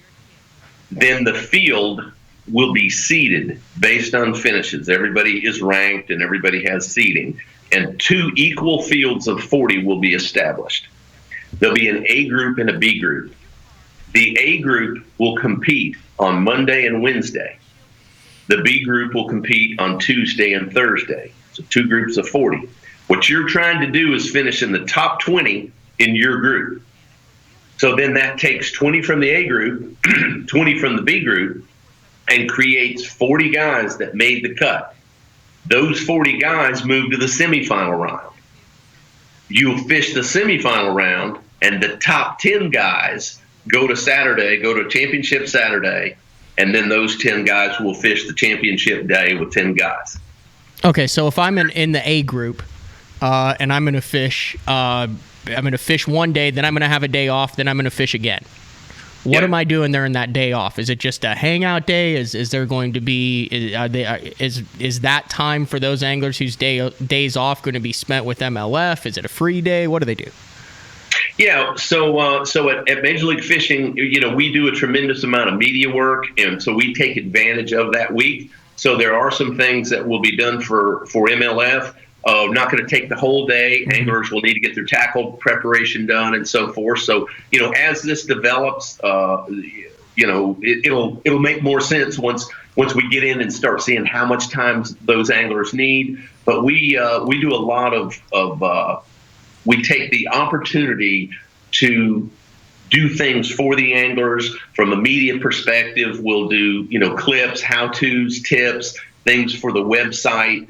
Then the field will be seeded based on finishes. Everybody is ranked, and everybody has seeding. And 2 equal fields of 40 will be established. There'll be an A group and a B group. The A group will compete on Monday and Wednesday. The B group will compete on Tuesday and Thursday. So 2 groups of 40. What you're trying to do is finish in the top 20 in your group. So then that takes 20 from the A group, 20 from the B group, and creates 40 guys that made the cut. Those 40 guys move to the semifinal round. You'll fish the semifinal round, and the top 10 guys go to championship Saturday, and then those 10 guys will fish the championship day with 10 guys. Okay, so if I'm in the A group, and I'm going to fish 1 day, then I'm going to have a day off, then I'm going to fish again. What am I doing there in that day off? Is it just a hangout day? Is there going to be is that time for those anglers whose days off going to be spent with MLF? Is it a free day? What do they do? Yeah, so at Major League Fishing, we do a tremendous amount of media work, and so we take advantage of that week. So there are some things that will be done for MLF. Not going to take the whole day. Anglers will need to get their tackle preparation done and so forth. So, as this develops, it'll make more sense once we get in and start seeing how much time those anglers need. But we do a lot of we take the opportunity to do things for the anglers from a media perspective. We'll do, clips, how-tos, tips, things for the website,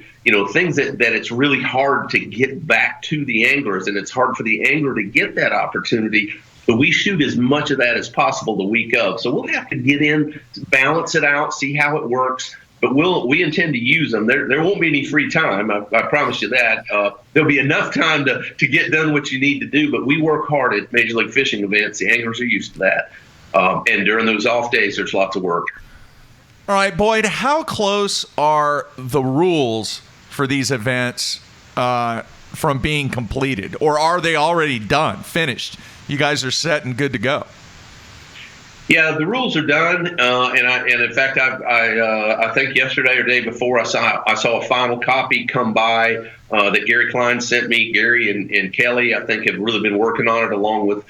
things that it's really hard to get back to the anglers, and it's hard for the angler to get that opportunity. But we shoot as much of that as possible the week of. So we'll have to get in, balance it out, see how it works. but we intend to use them. There won't be any free time. I promise you that. There'll be enough time to get done what you need to do, but we work hard at Major League Fishing events. The anglers are used to that. And during those off days, there's lots of work. All right, Boyd, how close are the rules for these events from being completed? Or are they already done, finished? You guys are set and good to go? Yeah, the rules are done, and in fact, I think yesterday or day before I saw a final copy come by that Gary Klein sent me. Gary and Kelly, I think, have really been working on it along with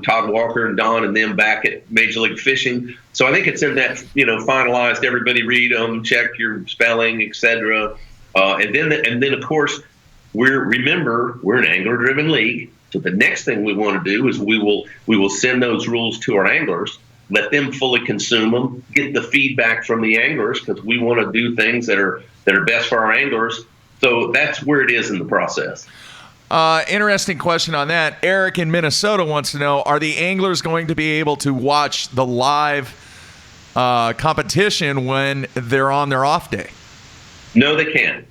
Todd Walker and Don and them back at Major League Fishing. So I think it's in that finalized. Everybody read them, check your spelling, etc. And then of course we're an angler-driven league. So the next thing we want to do is we will send those rules to our anglers. Let them fully consume them, get the feedback from the anglers, because we want to do things that are best for our anglers. So that's where it is in the process. Interesting question on that. Eric in Minnesota wants to know, are the anglers going to be able to watch the live competition when they're on their off day? No, they can't.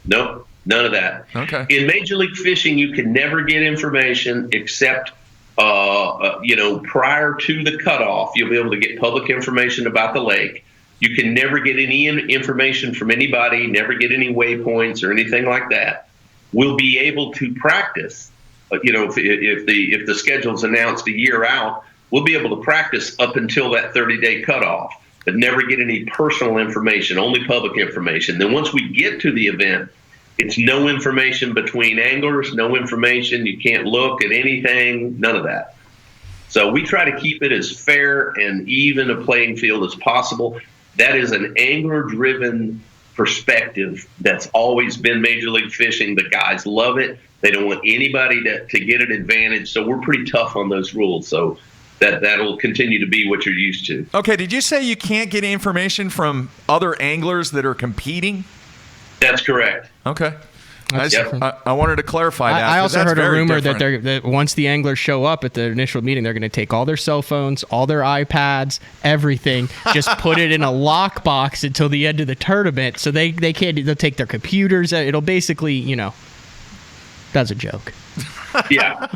Nope, none of that. Okay. In Major League Fishing, you can never get information except prior to the cutoff. You'll be able to get public information about the lake. You can never get any information from anybody, never get any waypoints or anything like that. We'll be able to practice, if the schedule's announced a year out, we'll be able to practice up until that 30-day cutoff, but never get any personal information, only public information. Then once we get to the event, it's no information between anglers, no information. You can't look at anything, none of that. So we try to keep it as fair and even a playing field as possible. That is an angler-driven perspective that's always been Major League Fishing. The guys love it. They don't want anybody to get an advantage. So we're pretty tough on those rules. So that'll continue to be what you're used to. Okay, did you say you can't get information from other anglers that are competing? That's correct. Okay. I wanted to clarify that. I also heard a rumor that once the anglers show up at the initial meeting, they're going to take all their cell phones, all their iPads, everything, just put it in a lockbox until the end of the tournament. So they can't. They'll take their computers. It'll basically, that's a joke. Yeah.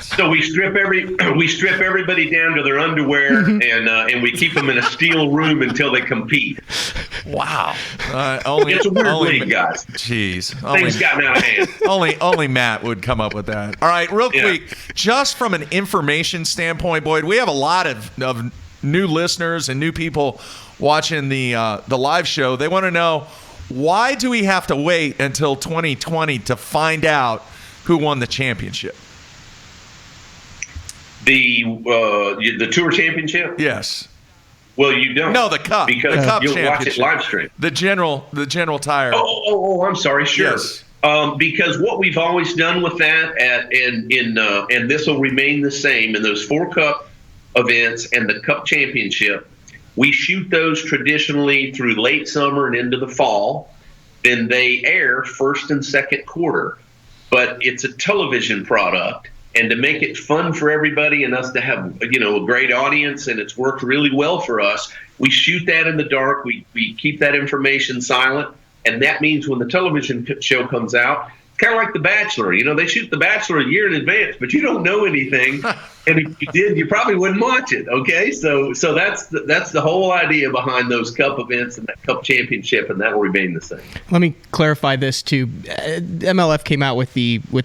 So we strip everybody down to their underwear, and we keep them in a steel room until they compete. Wow. It's a weird league, guys. Jeez. Things gotten out of hand. Only Matt would come up with that. All right, real quick, just from an information standpoint, Boyd, we have a lot of new listeners and new people watching the live show. They want to know, why do we have to wait until 2020 to find out who won the championship? The tour championship? Yes. Well, you don't. No, the cup. Because the cup you'll watch it live stream. The general tire. Oh, I'm sorry. Sure. Yes. Because what we've always done with that, and this will remain the same in those 4 cup events and the cup championship, we shoot those traditionally through late summer and into the fall. Then they air first and second quarter. But it's a television product, and to make it fun for everybody and us to have a great audience, and it's worked really well for us, we shoot that in the dark. We keep that information silent, and that means when the television show comes out, kind of like The Bachelor. They shoot The Bachelor a year in advance, but you don't know anything. And if you did, you probably wouldn't watch it. Okay, so that's the whole idea behind those cup events and that cup championship, and that will remain the same. Let me clarify this too. MLF came out with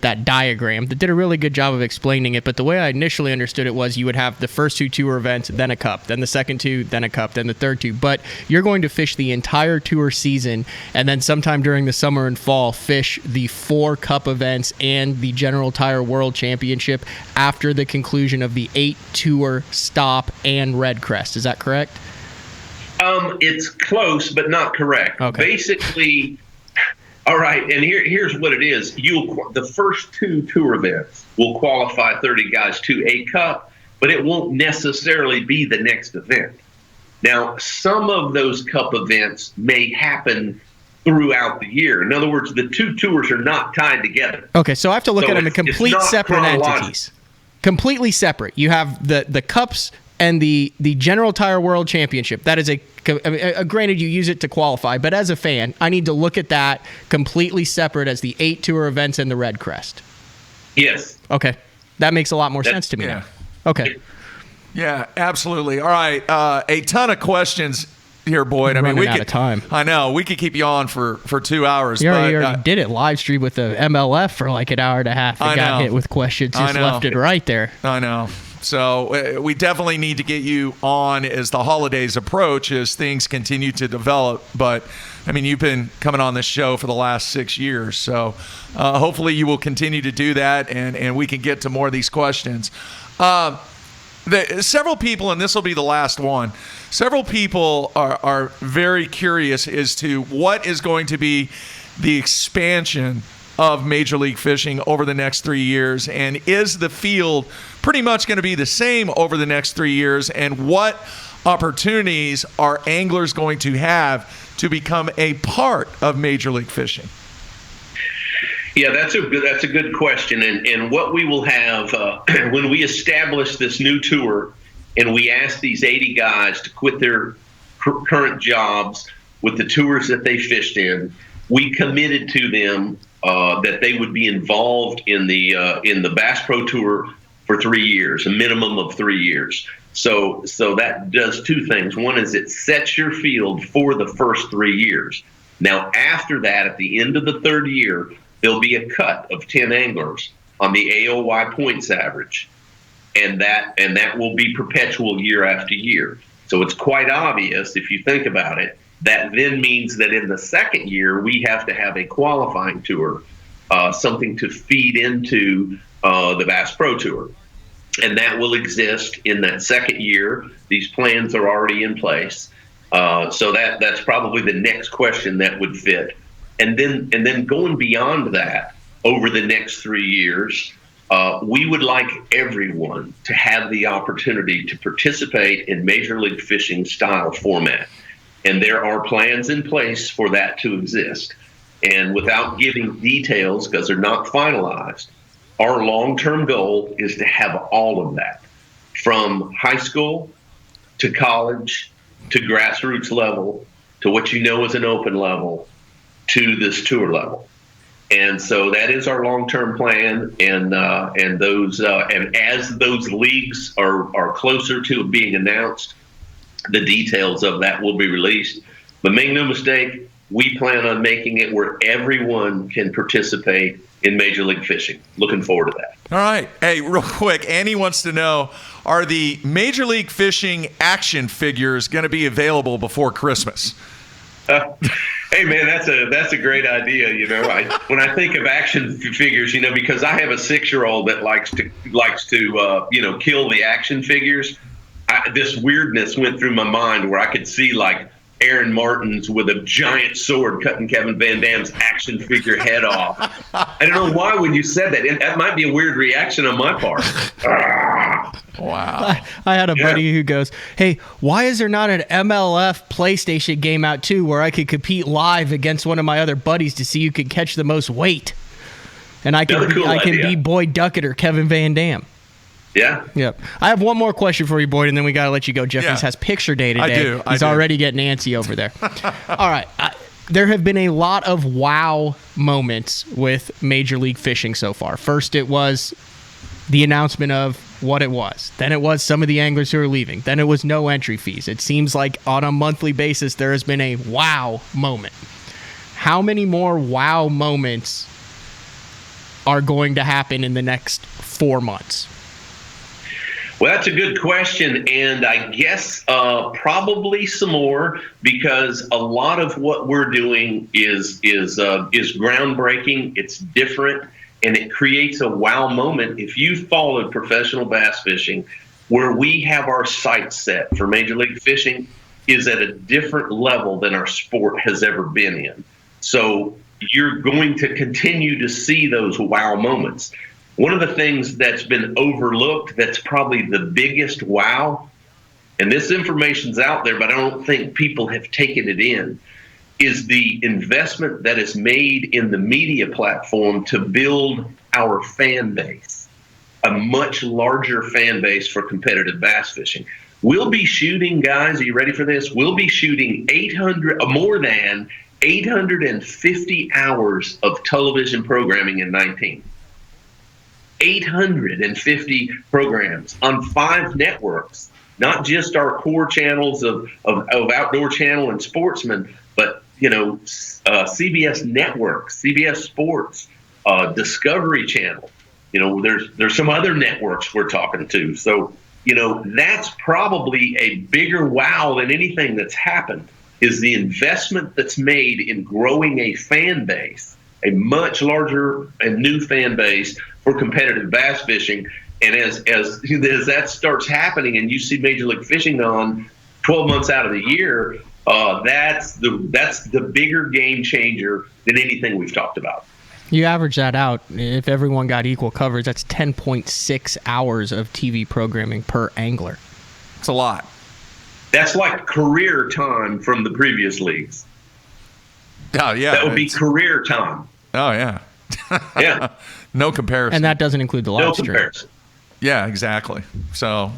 that diagram that did a really good job of explaining it. But the way I initially understood it was you would have the first 2 tour events, then a cup, then the second 2, then a cup, then the third 2. But you're going to fish the entire tour season, and then sometime during the summer and fall, fish the 4 cup events and the General Tire World Championship after the conclusion of the 8 tour stop and Red Crest. Is that correct? It's close, but not correct. Okay. Basically, all right, and here's what it is. The first 2 tour events will qualify 30 guys to a cup, but it won't necessarily be the next event. Now, some of those cup events may happen throughout the year. In other words, the 2 tours are not tied together. Okay, so I have to look at them in complete separate entities. Completely separate. You have the cups and the General Tire World Championship. That is granted, you use it to qualify, but as a fan, I need to look at that completely separate as the 8 tour events and the Red Crest. Yes. Okay. That makes a lot more sense to me now. Okay. Yeah, absolutely. All right. A ton of questions here, Boyd. I mean, we out of time. I know. We could keep you on for 2 hours. You already did it live stream with the MLF for like an hour and a half. And got hit with questions just left and right there. I know. So we definitely need to get you on as the holidays approach, as things continue to develop. But, I mean, you've been coming on this show for the last 6 years. So hopefully you will continue to do that, and we can get to more of these questions. Several people, and this will be the last one, several people are very curious as to what is going to be the expansion of Major League Fishing over the next 3 years, and is the field pretty much going to be the same over the next 3 years, and what opportunities are anglers going to have to become a part of Major League Fishing? Yeah, that's a good question, and what we will have when we establish this new tour, and we ask these 80 guys to quit their current jobs with the tours that they fished in, we committed to them that they would be involved in the Bass Pro Tour for 3 years, a minimum of 3 years. So that does two things. One is it sets your field for the first 3 years. Now, after that, at the end of the third year, there'll be a cut of 10 anglers on the AOY points average, and that will be perpetual year after year. So it's quite obvious, if you think about it, that then means that in the second year, we have to have a qualifying tour, something to feed into the Bass Pro Tour. And that will exist in that second year. These plans are already in place. So that's probably the next question that would fit. And then going beyond that, over the next 3 years, we would like everyone to have the opportunity to participate in Major League Fishing style format. And there are plans in place for that to exist. And without giving details, because they're not finalized, our long-term goal is to have all of that, from high school to college to grassroots level to what you know is an open level to this tour level. And so that is our long-term plan, and as those leagues are closer to being announced, the details of that will be released. But make no mistake, we plan on making it where everyone can participate in Major League Fishing. Looking forward to that. All right. Hey, real quick, Annie wants to know, are the Major League Fishing action figures going to be available before Christmas? Hey man, that's a great idea. You know, when I think of action figures, you know, because I have a 6-year-old that likes to kill the action figures. This weirdness went through my mind where I could see like Aaron Martins with a giant sword cutting Kevin Van Dam's action figure head off. I don't know why when you said that. That might be a weird reaction on my part. Wow. I had a buddy who goes, hey, why is there not an MLF PlayStation game out too where I could compete live against one of my other buddies to see who could catch the most weight? And I can be Boyd Duckett or Kevin Van Dam. Yeah. Yep. I have one more question for you, Boyd, and then we got to let you go. Jeffries has picture day today. I do. He's already getting antsy over there. All right. There have been a lot of wow moments with Major League Fishing so far. First, it was the announcement of what it was. Then it was some of the anglers who are leaving. Then it was no entry fees. It seems like on a monthly basis there has been a wow moment. How many more wow moments are going to happen in the next 4 months? Well, that's a good question, and I guess probably some more, because a lot of what we're doing is groundbreaking. It's different, and it creates a wow moment. If you followed professional bass fishing, where we have our sights set for Major League Fishing is at a different level than our sport has ever been in. So you're going to continue to see those wow moments. One of the things that's been overlooked, that's probably the biggest wow, and this information's out there, but I don't think people have taken it in, is the investment that is made in the media platform to build our fan base, a much larger fan base for competitive bass fishing. We'll be shooting, guys, are you ready for this? We'll be shooting more than 850 hours of television programming in 19. 850 programs on 5 networks, not just our core channels of Outdoor Channel and Sportsman, but CBS Network, CBS Sports, Discovery Channel. There's some other networks we're talking to. So, that's probably a bigger wow than anything that's happened, is the investment that's made in growing a fan base, a much larger and new fan base for competitive bass fishing. And as that starts happening and you see Major League Fishing on 12 months out of the year, that's the bigger game changer than anything we've talked about. You average that out, if everyone got equal coverage, that's 10.6 hours of TV programming per angler. It's a lot. That's like career time from the previous leagues. Oh, yeah. That would be career time. Oh, yeah. Yeah. No comparison. And that doesn't include the live stream. No comparison. Yeah, exactly. So,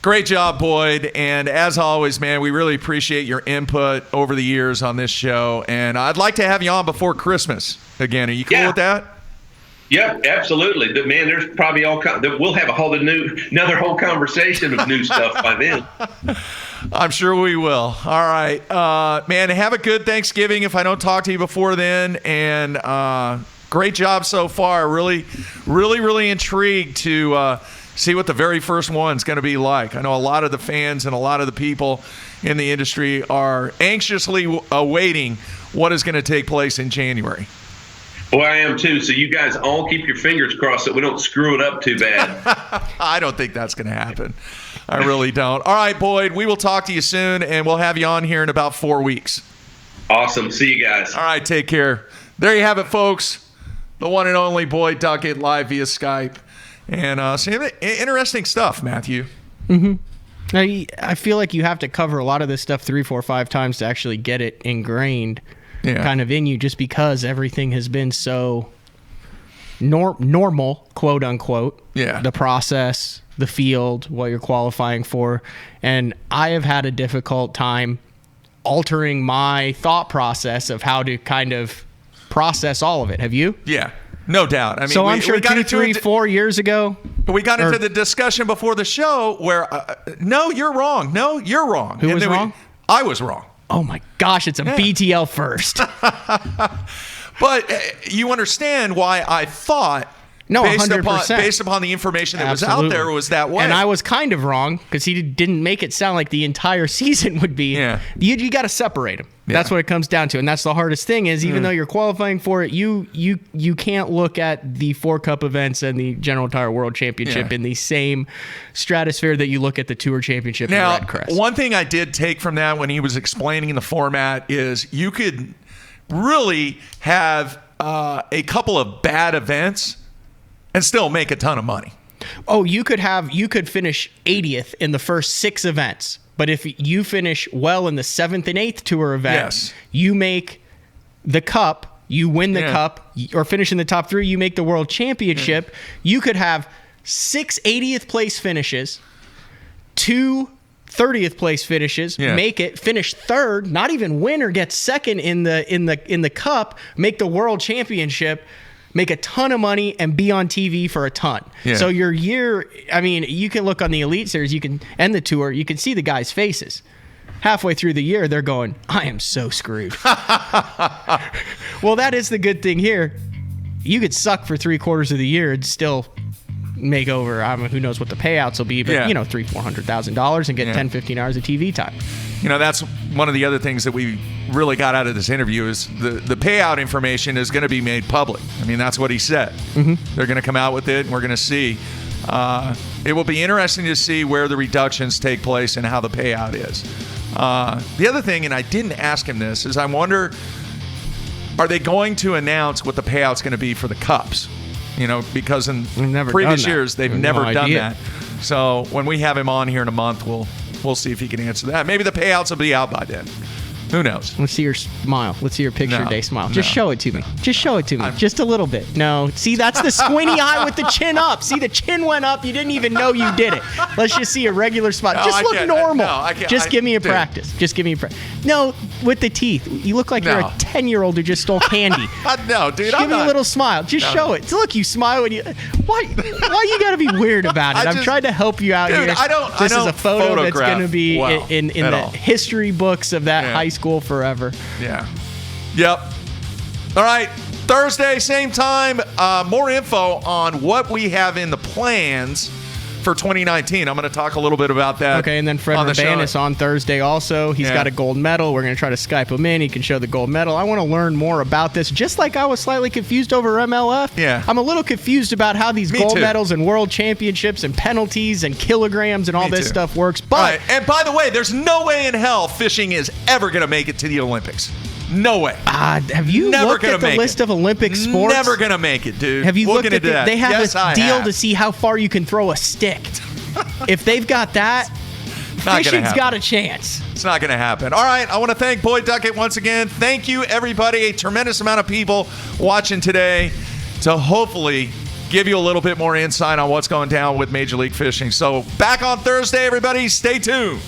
great job, Boyd. And as always, man, we really appreciate your input over the years on this show. And I'd like to have you on before Christmas again. Are you cool with that? Yeah, absolutely. But man, there's probably we'll have another whole conversation of new stuff by then. I'm sure we will. All right, man. Have a good Thanksgiving. If I don't talk to you before then, and great job so far. Really, really, really intrigued to see what the very first one's going to be like. I know a lot of the fans and a lot of the people in the industry are anxiously awaiting what is going to take place in January. Well, I am too. So you guys all keep your fingers crossed that we don't screw it up too bad. I don't think that's going to happen. I really don't. All right, Boyd, we will talk to you soon, and we'll have you on here in about 4 weeks. Awesome. See you guys. All right, take care. There you have it, folks. The one and only Boyd Duckett live via Skype. And interesting stuff, Matthew. Mm-hmm. I feel like you have to cover a lot of this stuff 3, 4, 5 times to actually get it ingrained kind of in you, just because everything has been so normal, quote unquote. Yeah. The process, the field, what you're qualifying for. And I have had a difficult time altering my thought process of how to kind of process all of it. Have you? Yeah. No doubt. I mean, so I'm sure 2, 3, 4 years ago. We got into the discussion before the show where, no, you're wrong. No, you're wrong. Who was wrong? I was wrong. Oh, my gosh. It's a BTL first. But you understand why I thought, based 100%. Based upon the information that was out there, was that way. And I was kind of wrong because he didn't make it sound like the entire season would be. Yeah. You got to separate them. Yeah. That's what it comes down to. And that's the hardest thing is even though you're qualifying for it, you can't look at the 4 Cup events and the General Tire World Championship in the same stratosphere that you look at the Tour Championship now, and Red Crest. One thing I did take from that when he was explaining the format is you could really have a couple of bad events and still make a ton of money. Oh, you could finish 80th in the first 6 events. But if you finish well in the 7th and 8th Tour event, you make the Cup, you win the Cup, or finish in the top 3, you make the World Championship. You could have 6 80th place finishes, 2 30th place finishes, make it, finish 3rd, not even win or get 2nd in the Cup, make the World Championship, make a ton of money, and be on TV for a ton. Yeah. So your year, I mean, you can look on the Elite Series, and the Tour, you can see the guys' faces. Halfway through the year, they're going, I am so screwed. Well, that is the good thing here. You could suck for 3/4 of the year and still make over, I mean, who knows what the payouts will be, but $300,000-$400,000 and get 10-15 hours of TV time. That's one of the other things that we really got out of this interview is the payout information is going to be made public. I mean, that's what he said. Mm-hmm. They're going to come out with it, and we're going to see. It will be interesting to see where the reductions take place and how the payout is. The other thing, and I didn't ask him this, is I wonder, are they going to announce what the payout's going to be for the Cups? Because in previous years, they've never done that. So when we have him on here in a month, we'll see if he can answer that. Maybe the payouts will be out by then. Who knows? Let's see your smile. Let's see your picture day smile. Just No. show it to me. Just show it to me. Just a little bit. No. See, that's the squinty eye with the chin up. See, the chin went up. You didn't even know you did it. Let's just see a regular smile. No, just I look can't. normal. No, I can't. Just give me a dude. practice. Just give me a practice. No, with the teeth. You look like you're a 10-year-old who just stole candy. No, dude. Just give me a little smile. Just show it. Look, you smile when you. Why you got to be weird about it? I'm trying to help you out here. This is a photo that's going to be in the history books of that high school forever. Yeah. Yep. All right. Thursday, same time. More info on what we have in the plans for 2019. I'm going to talk a little bit about that. Okay, and then Fred on the show. Urbanus on Thursday also. He's got a gold medal. We're going to try to Skype him in. He can show the gold medal. I want to learn more about this, just like I was slightly confused over MLF. Yeah. I'm a little confused about how these gold medals and world championships and penalties and kilograms and all this stuff works. But right. And by the way, there's no way in hell fishing is ever going to make it to the Olympics. No way. Have you looked at the list of Olympic sports? Never going to make it, dude. Have you looked at that? They have yes, a deal to see how far you can throw a stick. If they've got that, fishing's got a chance. It's not going to happen. All right. I want to thank Boyd Duckett once again. Thank you, everybody. A tremendous amount of people watching today to hopefully give you a little bit more insight on what's going down with Major League Fishing. So back on Thursday, everybody. Stay tuned.